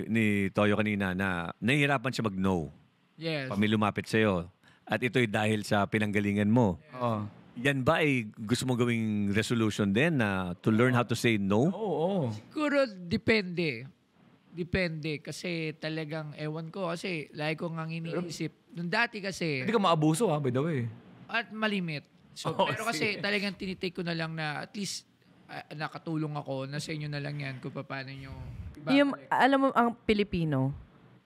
ni Toyo kanina na nahihirapan siya mag-no Yes. pag may lumapit sa'yo. At ito'y dahil sa pinanggalingan mo. Oo. Yan ba ay gusto mo gawing resolution din na to learn how to say no? Oo. Siguro depende. Depende. Kasi talagang, ewan ko, kasi lagi ko nga iniisip. Nung dati kasi, Hindi ka maabuso ha, by the way. at malimit. So, Oh, pero kasi sige. talagang tinitake ko na lang na at least nakatulong ako na sa inyo na lang yan kung paano nyo Yung, alam mo, ang Pilipino,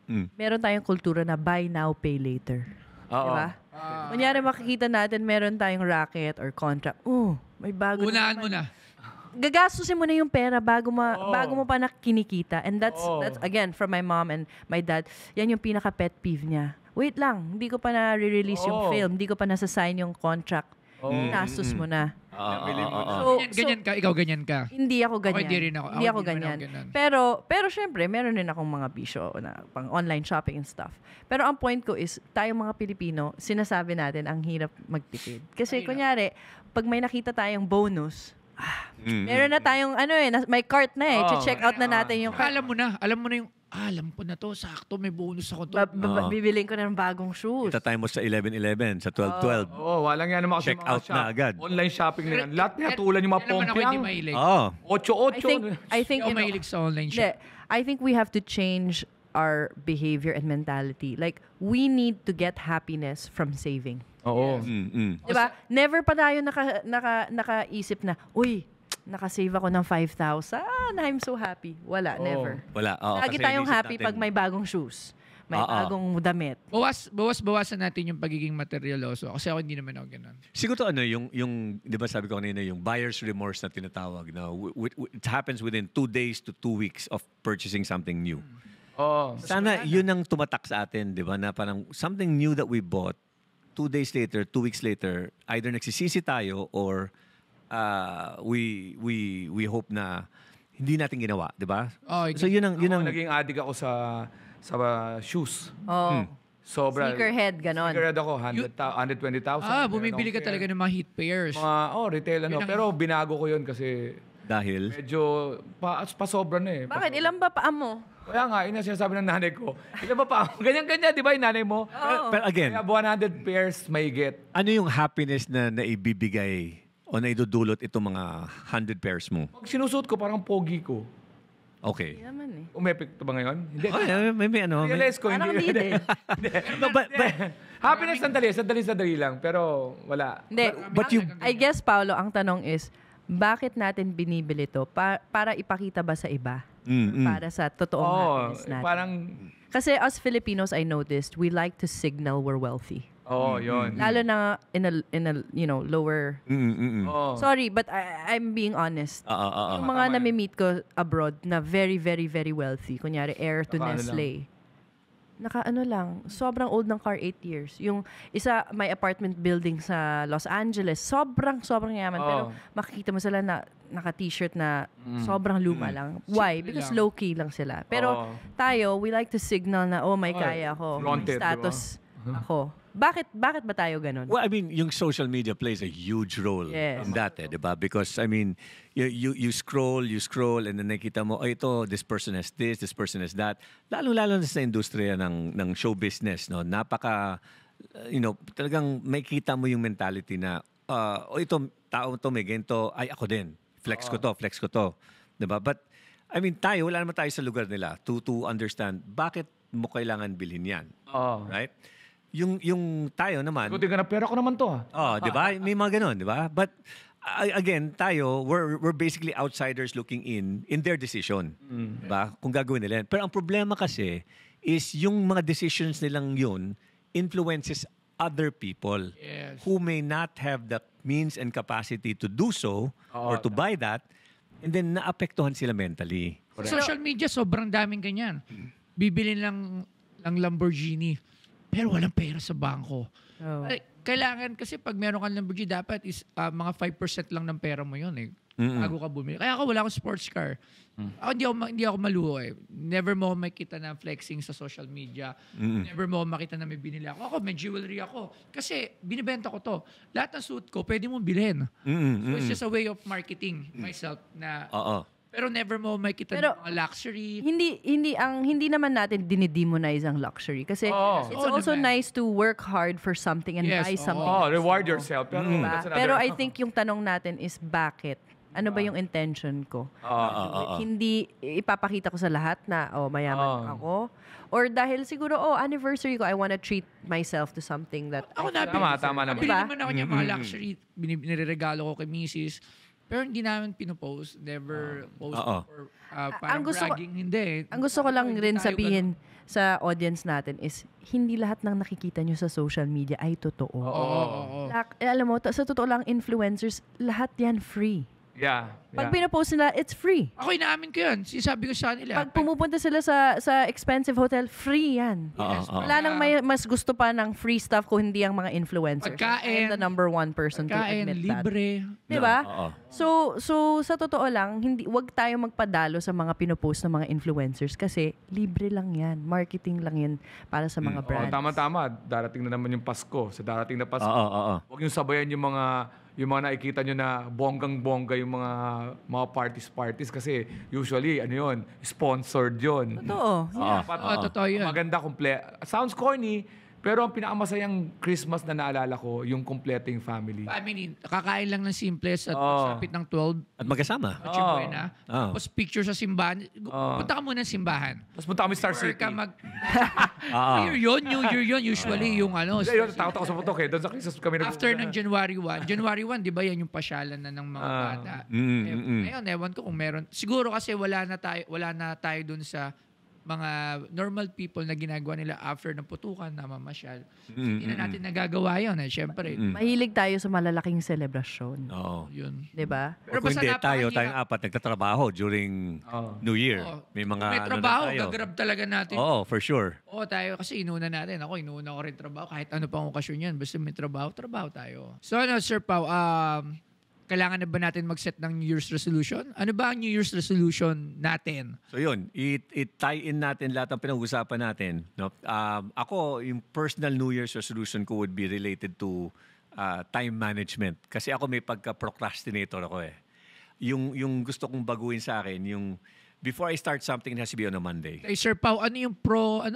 Mm. meron tayong kultura na buy now, pay later. Oo. Diba? Kunyari makikita natin meron tayong racket or contract. May bago Unahan naman. mo na. Gagastusin mo na yung pera bago mo pa kinikita. And that's again from my mom and my dad. Yan yung pinaka pet peeve niya. Wait lang, hindi ko pa na-release yung film, hindi ko pa nasa-sign yung contract. Nastos mo na. Ganyan ka, ikaw ganyan ka. Hindi ako ganyan. Hindi rin ako. Hindi Ako, ako hindi rin ganyan. ako ganun. Pero syempre, meron din akong mga bisyo na pang online shopping and stuff. Pero ang point ko is, tayong mga Pilipino, sinasabi natin ang hirap magtipid. Kasi kunyari, pag may nakita tayong bonus, meron na tayong may cart na check out na natin yung cart. Alam mo na yung, alam ko na to, sakto, may bonus ako to. Bibiling ko na ng bagong shoes. Kita tayo mo sa 11-11, sa 12-12. Oo, walang yan naman kasi Check mga out na agad. Online shopping na yan. Lahat na tulad yung mga Yan naman ako hindi pompiang. mahilig. Oh. 8-8. I think Hindi ako mahilig sa online Hindi. shop. I think we have to change our behavior and mentality. Like, we need to get happiness from saving. Oo. Diba? Never pa tayo nakaisip na, uy, nakasave ako ng 5,000. I'm so happy. Wala, never. Wala. Oo, Lagi kasi tayong inisip happy natin- pag may bagong shoes. May bagong damit. Bawasan natin yung pagiging materialoso. Kasi ako hindi naman ako ganun. Siguro yung di ba sabi ko kanina, yung buyer's remorse na tinatawag na it happens within 2 days to 2 weeks of purchasing something new. Oo. Sana yun ang tumatak sa atin, di ba? Na parang something new that we bought, 2 days later, 2 weeks later, either nagsisisi tayo or we hope na hindi natin ginawa, di ba? Oh, So yun ang Naging addict ako sa shoes. Oh. Sobra. Sneakerhead, ganon. Sneakerhead ako, 120,000. Bumibili ka talaga ng mga heat pairs. Retail Pero binago ko yun kasi dahil medyo pasobra na eh. Bakit? Ilan ba paa mo? Kaya nga, yun ang sinasabi ng nanay ko. Ilan ba pa? Ganyan-ganyan, di ba yung nanay mo? pero again, Kaya 100 pairs may get. ano yung happiness na naibibigay o naidudulot itong mga 100 pairs mo? Pag sinusuot ko, parang pogi ko. Okay. Hindi naman eh. Umepekto ba ngayon? Hindi. May ano, may, Realize ko, Parang hindi. hindi din. no, but Happiness, sandali lang. Pero wala. Hindi. but you I guess, Paolo, ang tanong is, bakit natin binibili to? Para ipakita ba sa iba? Para sa totoong happiness natin? Parang, Kasi as Filipinos, I noticed, we like to signal we're wealthy. yun. Lalo na in a lower... Oo. Sorry, but I'm being honest. Yung mga nami-meet ko abroad na very, very, very wealthy, kunyari heir to Naka-ano Nestle, lang, sobrang old ng car, 8 years. Yung isa, may apartment building sa Los Angeles, sobrang yaman. Pero makikita mo sila na naka-t-shirt na sobrang luma lang. Why? Because lang. low-key lang sila. Pero tayo, we like to signal na, may kaya ako. May Flaunted, status ako. Bakit ba tayo ganun? Well, I mean, yung social media plays a huge role Yes. in that, di ba? Because, I mean, you scroll, and then nakita mo, this person has this person has that. Lalo-lalo na sa industriya ng show business, no? Napaka, talagang makita mo yung mentality na, ito, tao to, may ganito, ay, ako din. Flex ko to. Di ba? But, I mean, wala naman tayo sa lugar nila to understand bakit mo kailangan bilhin yan. Right? Yung tayo naman, Kundi ka na, pero ako naman to di ba? May mga ganun, di ba? But again, we're basically outsiders looking in their decision. Di ba? Kung gagawin nila yan. Pero ang problema kasi is yung mga decisions nilang yun influences other people Yes. who may not have the means and capacity to do so or to buy that, and then naapektuhan sila mentally. Sa social media, sobrang daming ganyan. Bibili lang ng Lamborghini, pero walang pera sa bangko. Oh. Ay, kailangan kasi pag meron kang Lamborghini, dapat is mga 5% lang ng pera mo yun eh. Bago ka bumili. Kaya ako wala akong sports car. Ako, hindi ako maluho eh. Never mo ako makita na flexing sa social media. Never mo ako makita na may binili ako. Ako, may jewelry ako. Kasi binibenta ko to. Lahat ng suit ko, pwede mong bilhin. So it's just a way of marketing myself na... Oo. Pero never mo makita Pero- ng mga luxury. Hindi naman natin dinidemonize ang luxury kasi it's Oo also naman. nice to work hard for something and Yes, buy something. Oh, reward yourself. Pero, Diba? that's another- Pero I think yung tanong natin is bakit? Ano ba yung intention ko? Hindi ipapakita ko sa lahat na mayaman ako, or dahil siguro anniversary ko, I wanna treat myself to something that Ako na, Tama naman. Bili Diba? naman ako niya mga luxury. Nireregalo ko kay Mrs. Pero hindi namin pinopost. Never post Oo. for parang bragging. Hindi. Ang gusto ko lang Hindi rin tayo sabihin sa audience natin is hindi lahat ng nakikita nyo sa social media ay totoo. Oo. Alam mo, sa totoo lang, influencers, lahat yan free. Yeah. Pag pinopost nila, it's free. Ako inaamin ko yun. Sinasabi ko sa kanila. Pag pumupunta sila sa expensive hotel, free yan. Wala nang mas gusto pa ng free stuff kung hindi ang mga influencers. Pagkain. I'm the number one person to Pagkain, admit that. libre. Diba? Oo. So sa totoo lang, wag tayo magpadalo sa mga pinopost ng mga influencers kasi libre lang yan. Marketing lang yan para sa mga brands. Tama-tama. Darating na naman yung Pasko. Sa darating na Pasko, Oo. huwag yung sabayan yung mga nakikita nyo na bonggang-bongga yung mga parties kasi usually, sponsored yun. Totoo. Dapat, Totoo yun. maganda, sounds corny, pero ang pinakamasayang Christmas na naalala ko, yung kompletong family. Family, kakain lang ng simple sa sapit ng 12. At magkasama. Noche Buena. Oh. Tapos picture sa simbahan. Punta ka muna ng simbahan. Tapos punta kami Star Or City. ka New Year yun. Usually yung Ayun, takot ako sa putok eh. Doon sa Christmas kami after ng January 1. January 1, di ba yan yung pasyalan na ng mga bata? Ngayon, ewan ko kung meron. Siguro kasi wala na tayo dun sa mga normal people na ginagawa nila after ng putukan na mamasyal. Hindi na natin nagagawa yun eh. Siyempre. Mahilig tayo sa malalaking selebrasyon. Oo. Yun. 'Di ba? Pero kung hindi, tayong apat nagtatrabaho during New Year. May mga may trabaho, gagrab talaga natin. Oo, for sure. Oo, tayo kasi inuna natin. Ako, inuna ko rin trabaho. Kahit ano pang okasyon yan. Basta may trabaho tayo. So Sir Pao, kailangan na ba natin mag-set ng New Year's resolution? Ano ba ang New Year's resolution natin? So yun, i-tie in natin lahat ng pinag-usapan natin. No? Ako, yung personal New Year's resolution ko would be related to time management. Kasi ako may pagka-procrastinator ako eh. Yung gusto kong baguhin sa akin, yung before I start something, it has to be on a Monday. Kay Sir Pao, ano yung pro...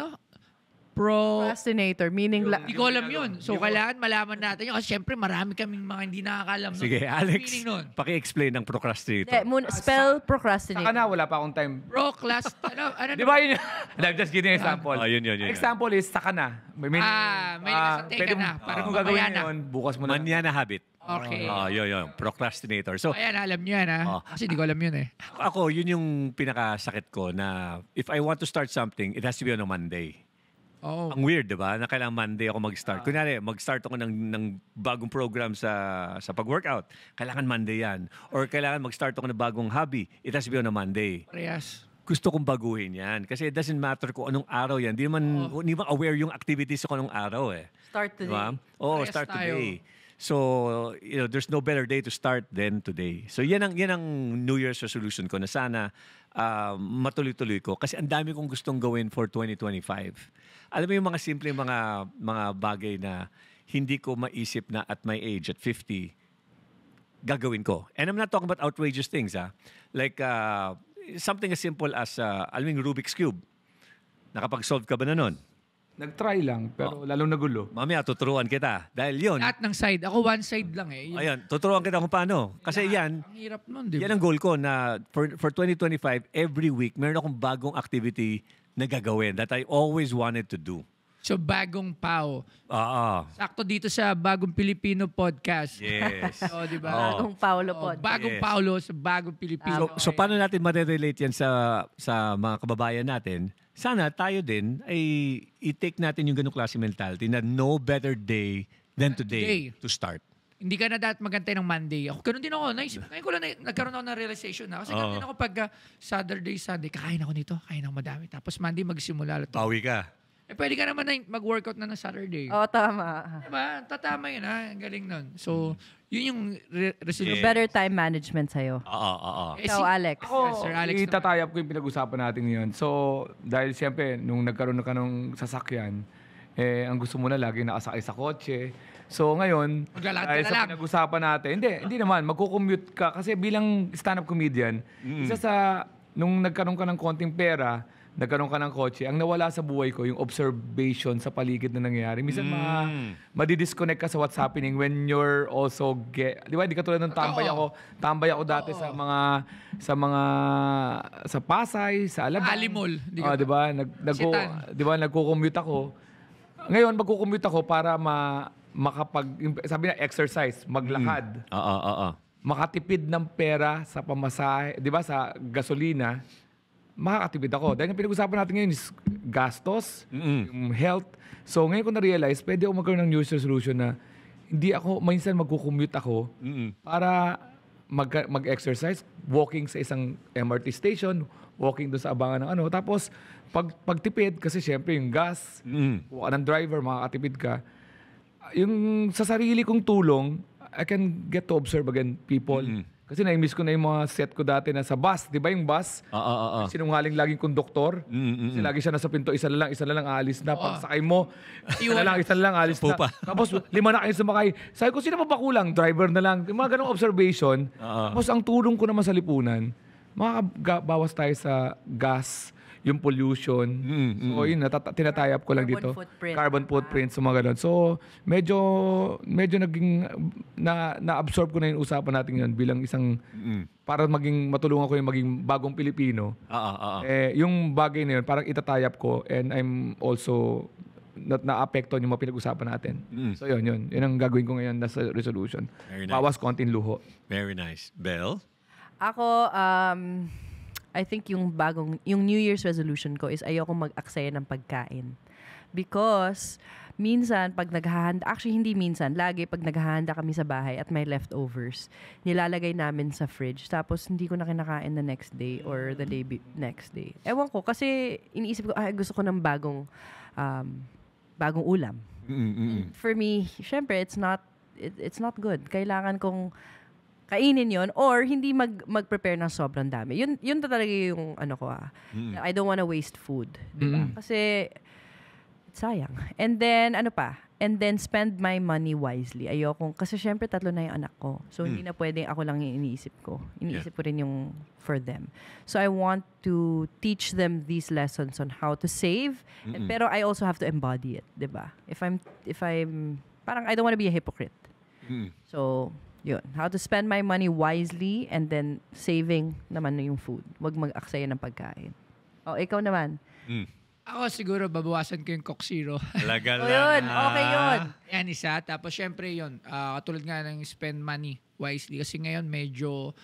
Procrastinator, meaning Hindi ko alam yun. So, kailangan malaman natin yun. Kasi syempre, marami kaming mga hindi nakakalam. Sige, Alex, Meaning nun. paki-explain ng procrastinator. spell procrastinator. Saka na, wala pa akong time. Ano? Di ba yun? I'm just giving an example. Yun. Example is, saka na. may nakasate ka na. Parang kung gagawin mamaya na. yun, bukas mo na. Manana habit. Okay. Yun. Procrastinator. So, Ayan, alam nyo yan ha. Kasi di ko alam yun eh. ako, yun yung pinakasakit ko na if I want to start something, it has to be on a Monday. Oo. Ang weird, di ba? Na kailangan Monday ako mag-start. Kunyari, mag-start ako ng bagong program sa pag-workout. Kailangan Monday yan. Or kailangan mag-start ako ng bagong hobby. It has to be on a Monday. Parehas. Gusto kong baguhin yan. Kasi it doesn't matter kung anong araw yan. Di naman aware yung activities ko anong araw eh. Start today. Diba? Oo, Parehas start tayo. today. So, there's no better day to start than today. So, yan ang New Year's resolution ko na sana matuloy-tuloy ko. Kasi ang dami kong gustong gawin for 2025. Alam mo yung mga simple mga bagay na hindi ko maisip na at my age, at 50, gagawin ko. And I'm not talking about outrageous things. Like, something as simple as, alam mo yung Rubik's Cube. Nakapag-solve ka ba na nun? Nag-try lang, pero lalong nagulo. Mamaya, tuturuan kita. Dahil yun, Lahat ng side. Ako one side lang eh. ayan, tuturuan kita kung paano. Kasi yan, Ang hirap nun, di ba? yan ang goal ko na for 2025, every week, meron akong bagong activity na gagawin that I always wanted to do. So, Bagong Pao. Sakto dito sa Bagong Pilipino podcast. Yes. O, di ba? Bagong Paulo Oh, pod. Bagong Yes. Paulo sa Bagong Pilipino. So paano natin ma-relate yan sa mga kababayan natin? sana tayo din ay i-take natin yung ganung klase mentality na no better day than today to start. Hindi ka na dapat magantay ng Monday. Ako, ganun din ako. Ngayon ko lang nagkaroon ako ng realization na. Kasi ganun din ako pag Saturday, Sunday, kakain ako nito, kain ako madami. Tapos Monday magsimula. Bawi ka. Pwede ka naman na mag-workout na ng Saturday. Oo, tama. Diba? Tatama yun ha. Ang galing nun. So, yun yung resolution. Better time management sa'yo. Oo. Ikaw, Alex. Ako, Sir Alex itatayap ko yung pinag-usapan natin ngayon. So, dahil siyempre, nung nagkaroon ka ng sasakyan, ang gusto mo na lagi nakasakay sa kotse. So, ngayon, Maglalakad ka dahil na sa lang. pinag-usapan natin, hindi naman, magko-commute ka. Kasi bilang stand-up comedian, isa sa, nung nagkaroon ka ng konting pera, nagkaroon ka ng kotse, ang nawala sa buhay ko, yung observation sa paligid na nangyayari. Minsan madidisconnect ka sa what's happening when you're also di ba? Di ka tulad ng tambay ako dati sa Pasay, sa Alabang. Alimol. Di ba? Nagko-commute ako. Ngayon, magko-commute ako para sabi na exercise, maglakad. Makatipid ng pera sa pamasahe, di ba? Sa gasolina. Makakatipid ako. Dahil yung pinag-usapan natin ngayon is gastos, yung health. So ngayon ko na-realize, pwede ako magkaroon ng New Year's resolution na hindi ako, minsan magkukommute ako para mag-exercise, walking sa isang MRT station, walking doon sa abangan ng Tapos, pagtipid, kasi syempre yung gas, kuha ng driver, makakatipid ka. Yung sa sarili kong tulong, I can get to observe again people. Kasi na-miss ko na yung mga set ko dati na sa bus. Di ba yung bus? Sinungaling laging konduktor. Kasi lagi siya nasa pinto, isa na lang, aalis na. Pagsakay mo, isa na lang, aalis na. Tapos 5 na kayo sumakay. Sabi ko, sino pa kulang? Driver na lang. Yung mga ganong observation. Tapos ang tulong ko naman sa lipunan, makakabawas tayo sa gas, yung pollution. So yun, tinatayap ko lang dito. Carbon footprint, so mga ganun. So medyo naging na-absorb ko na yung usapan natin yun bilang isang para matulungan ko yung maging bagong Pilipino. Yung bagay na yun, parang itatayap ko and I'm also na-apekto yung mga pinag-usapan natin. So yun ang gagawin ko ngayon nasa resolution. Nice. Bawas konting luho. Very nice. Belle? Ako, I think yung New Year's resolution ko is ayoko mag-aksaya ng pagkain. Because minsan, pag naghahanda, actually hindi minsan, lagi pag naghahanda kami sa bahay at may leftovers, nilalagay namin sa fridge. Tapos hindi ko na kinakain the next day or the next day. Ewan ko, kasi iniisip ko, gusto ko ng bagong ulam. For me, syempre, it's not good. Kailangan kong kainin yon or hindi mag-prepare ng sobrang dami. Yun talaga yung ko. I don't wanna waste food. Diba? Kasi sayang. And then, And then spend my money wisely. Kasi syempre 3 na yung anak ko. So hindi na pwedeng ako lang yung iniisip ko. Iniisip ko rin yung for them. So I want to teach them these lessons on how to save. Pero I also have to embody it. Diba? If I'm parang I don't wanna be a hypocrite. So, yun. How to spend my money wisely and then saving naman yung food. Huwag mag-aksaya ng pagkain. Ikaw naman. Ako siguro babawasan ko yung Coke Zero. Talaga lang. Yun. Okay yun. Yan isa. Tapos syempre yun, katulad nga ng spend money wisely. Kasi ngayon medyo,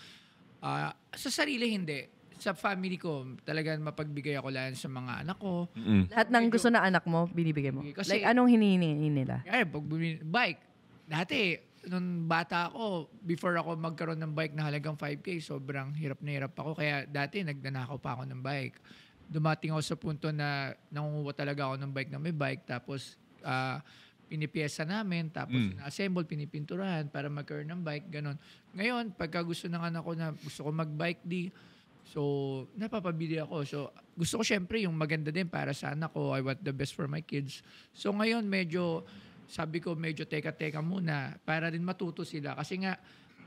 sa sarili hindi. Sa family ko, talagang mapagbigay ako lang sa mga anak ko. Lahat ng gusto na anak mo, binibigay mo. Kasi, like, anong hinihingi nila? Pag bike. Dati, nung bata ako, before ako magkaroon ng bike na halagang 5K, sobrang hirap na hirap ako. Kaya dati, nagnanakaw pa ako ng bike. Dumating ako sa punto na nangunguha talaga ako ng bike na may bike. Tapos, pinipiyesa namin. Tapos, na-assemble, pinipinturahan para magkaroon ng bike. Ganon. Ngayon, pagka gusto ng anak ko na gusto ko mag-bike so, napapabili ako. So, gusto ko syempre yung maganda din para sa anak ko. I want the best for my kids. So, ngayon, sabi ko medyo teka muna para rin matuto sila. Kasi nga,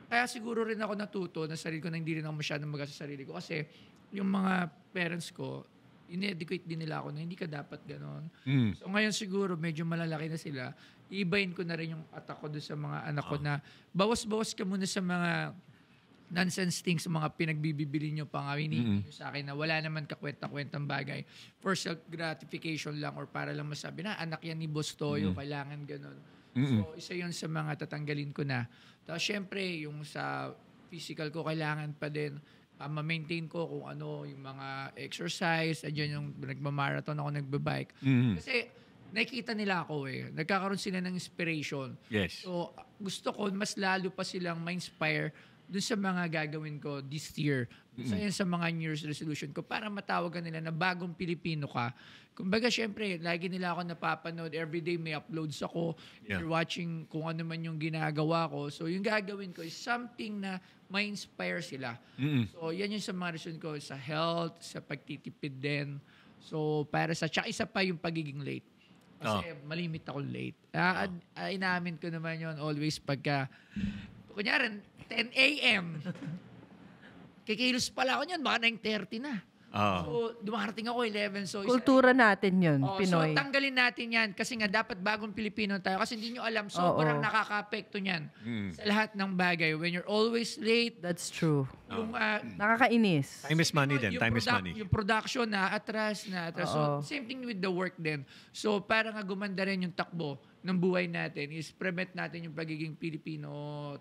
kaya siguro rin ako natuto na sarili ko na hindi rin ako masyadong maga sa sarili ko. Kasi yung mga parents ko, in-educate din nila ako na hindi ka dapat ganon. So ngayon siguro medyo malalaki na sila. Iibahin ko na rin yung attack ko doon sa mga anak ko na bawas-bawas ka muna sa mga nonsense things, mga pinagbibili nyo pang nyo sa akin na wala naman kakwenta-kwentang bagay for self-gratification lang or para lang masabi na anak yan ni Boss Toyo, kailangan ganun. So, isa yun sa mga tatanggalin ko na. Tapos, syempre, yung sa physical ko, kailangan pa din ma-maintain ko kung ano yung mga exercise, andyan yung nagmamarathon ako, nagbabike. Kasi nakikita nila ako nagkakaroon sila ng inspiration. Yes. So, gusto ko mas lalo pa silang ma-inspire dun sa mga gagawin ko this year. Sa mga New Year's resolution ko para matawagan nila na bagong Pilipino ka. Kumbaga, syempre, lagi nila ako napapanood. Everyday may uploads ako. Yeah. You're watching kung ano man yung ginagawa ko. So, yung gagawin ko is something na ma-inspire sila. So, yan yung sa mga reason ko. Sa health, sa pagtitipid din. So, para sa... Tsaka isa pa yung pagiging late. Kasi malimit ako late. Inaamin ko naman yon always pagka... Kunyari, 10 a.m. Kikilos pala ako niyan, baka 9:30 na. So, dumarating ako 11. So, Kultura natin yun, Pinoy. So, tanggalin natin yan. Kasi nga, dapat bagong Pilipino tayo. Kasi hindi nyo alam, sobrang nakaka-apekto niyan sa lahat ng bagay. When you're always late. That's true. Yung, Nakakainis. Time is money din. Time is money. Yung production na atras. So, same thing with the work din. So, para nga gumanda rin yung takbo ng buhay natin is prevent natin yung pagiging Pilipino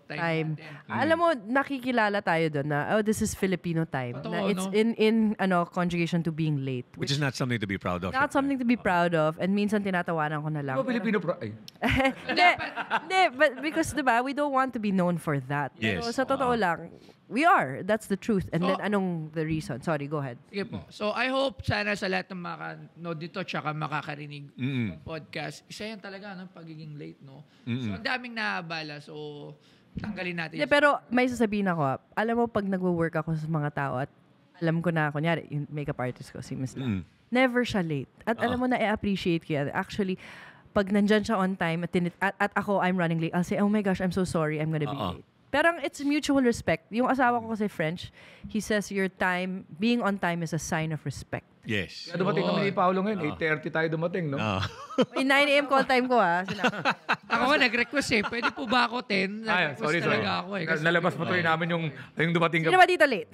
time natin. Alam mo, nakikilala tayo doon na, this is Filipino time. Totoo, Na it's no? in conjugation to being late. Which is not something to be proud of. Not something to be proud of. And minsan tinatawanan ko na lang. Filipino ay. Hindi, but because, diba, we don't want to be known for that. Yes. So, sa totoo lang, we are. That's the truth. And then, anong the reason? Sorry, go ahead. Sige po. So, I hope sana sa lahat ng makanood dito tsaka makakarinig ng podcast, isa yan talaga, pagiging late, no? So, ang daming naabala. So, tanggalin natin. Yeah, pero may sasabihin ako. Alam mo, pag nagwo-work ako sa mga tao at alam ko na, kunyari, yung makeup artist ko, si Miss La, never siya late. At alam mo na, i-appreciate ko yan. Actually, pag nandyan siya on time at ako, I'm running late, I'll say, oh my gosh, I'm so sorry, I'm gonna be late. Pero it's mutual respect. Yung asawa ko kasi French, he says being on time is a sign of respect. Yes. Kaya dumating kami ni Paolo ngayon, 8:30 tayo dumating, no? 9 a.m. call time ko Ako nga nag-request Pwede po ba ako 10? Nag-request talaga ako Kasi Nalabas mo tuloy namin yung dumating Sino ba dito late?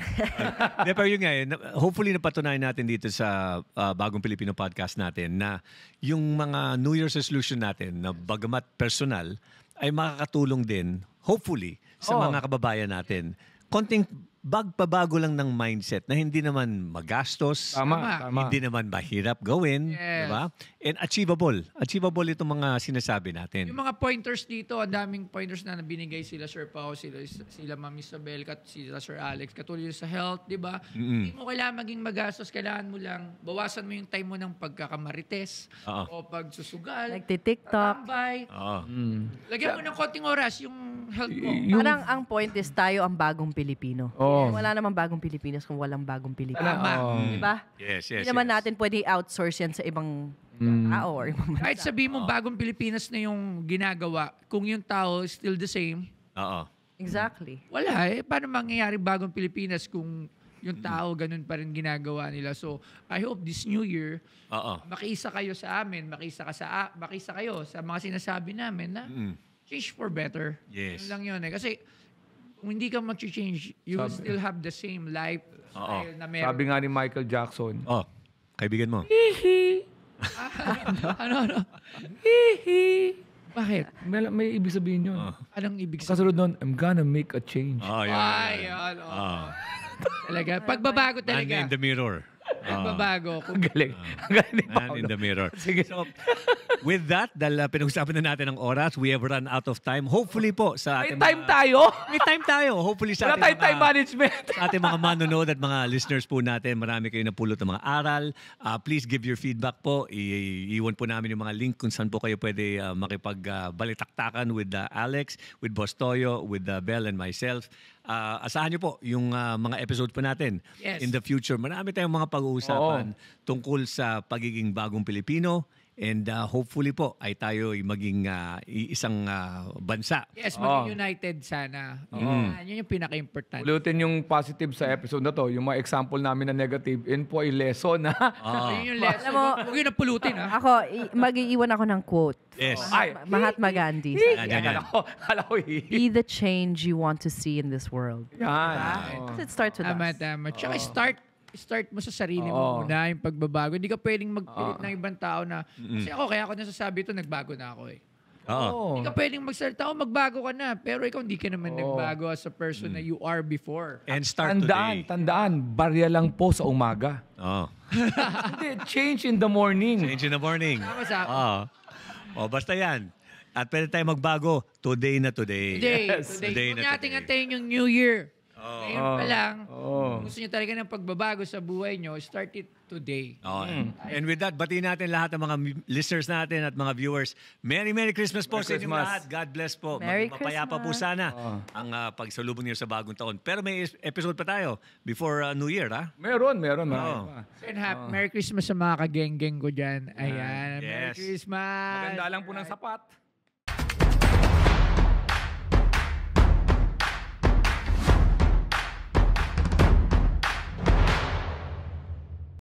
Pero yun nga, hopefully napatunayan natin dito sa Bagong Pilipino podcast natin na yung mga New Year's resolution natin na bagamat personal ay makakatulong din, hopefully, sa mga kababayan natin. Konting pagbabago lang ng mindset na hindi naman magastos, Tama. hindi naman mahirap gawin, Yes. diba? And achievable. Achievable itong mga sinasabi natin. Yung mga pointers dito, ang daming pointers na binigay sila Sir Pao, sila Ma'am Isabel, sila Sir Alex, katulad sa health, di ba? Hindi mo kailangan maging magastos, kailangan mo lang, bawasan mo yung time mo ng pagkakamarites o pagsusugal, Nagti-TikTok. tambay. Lagyan mo ng konting oras yung health mo. Parang ang point is tayo ang bagong Pilipino. Wala namang bagong Pilipinas kung walang bagong Pilipino. Diba? Yes. Hindi naman natin pwede outsource yan sa ibang tao or ibang Kahit sabihin mo bagong Pilipinas na yung ginagawa, kung yung tao is still the same, Exactly. wala Paano mangyayari bagong Pilipinas kung yung tao ganun pa rin ginagawa nila? So, I hope this new year, makiisa kayo sa amin, makiisa kayo sa mga sinasabi namin na change for better. Yes. Yun lang yun Kasi kung hindi ka mag-change, you will still have the same lifestyle na meron. Sabi nga ni Michael Jackson. Kaibigan mo. Ano? Hihi. Bakit? May ibig sabihin yun. Anong ibig sabihin? Kasunod nun, I'm gonna make a change. Yun. Talaga. Pagbabago Man talaga. in the mirror. Pagbabago. Ang galing. Ang galing ni Man Paolo. in the mirror. Sige. So, with that, dahil pinag-usapan na natin ang oras, we have run out of time. Hopefully po sa May ating time tayo. May time tayo. Hopefully sa Wala ating tayong time management. sa ating mga manonood at mga listeners po natin, marami kayo napulot ng mga aral. Please give your feedback po. Iwan po namin yung mga link kung saan po kayo pwede makipagbalitaktakan with Alex, with Boss Toyo, with Belle and myself. Asahan niyo po yung mga episode po natin in the future. Marami tayong mga pag-uusapan tungkol sa pagiging bagong Pilipino. And hopefully po ay tayo ay maging isang bansa. Yes, maging united sana. Yun yung pinaka-importante. Ulutin yung positive sa episode na to. Yung mga example namin na negative, yun po ay lesson na. Yun yung lesson. Huwag yun ang pulutin Ako, mag-iiwan ako ng quote. Yes. Mahatma Gandhi. Yan. Akala ko Be the change you want to see in this world. Yan. Because it starts with us. Tama. Tsaka start mo sa sarili mo muna yung pagbabago. Hindi ka pwedeng magpilit ng ibang tao na, kasi kaya ako nasasabi ito, nagbago na ako Oo. Hindi ka pwedeng magsalita, magbago ka na. Pero ikaw hindi ka naman nagbago as a person na you are before. And start today. Tandaan, barya lang po sa umaga. Oh. Hindi, change in the morning. Change in the morning. Tama sa akin. O, basta yan. At pwede tayo magbago. Today na today. Today. Today Huwag na natin today. antayin yung New Year. Ngayon pa lang, Oh. gusto nyo talaga ng pagbabago sa buhay nyo, start it today. Oh, and with that, batiin natin lahat ng mga listeners natin at mga viewers. Merry Christmas po Merry sa inyong Christmas. lahat. God bless po. Merry Mapayapa po Christmas. sana ang pagsalubong niyo sa bagong taon. Pero may episode pa tayo before New Year, ha? Meron. And Merry Christmas sa mga kageng-geng ko dyan. Ayan. Merry Yes. Christmas. Maganda lang po ng sapat.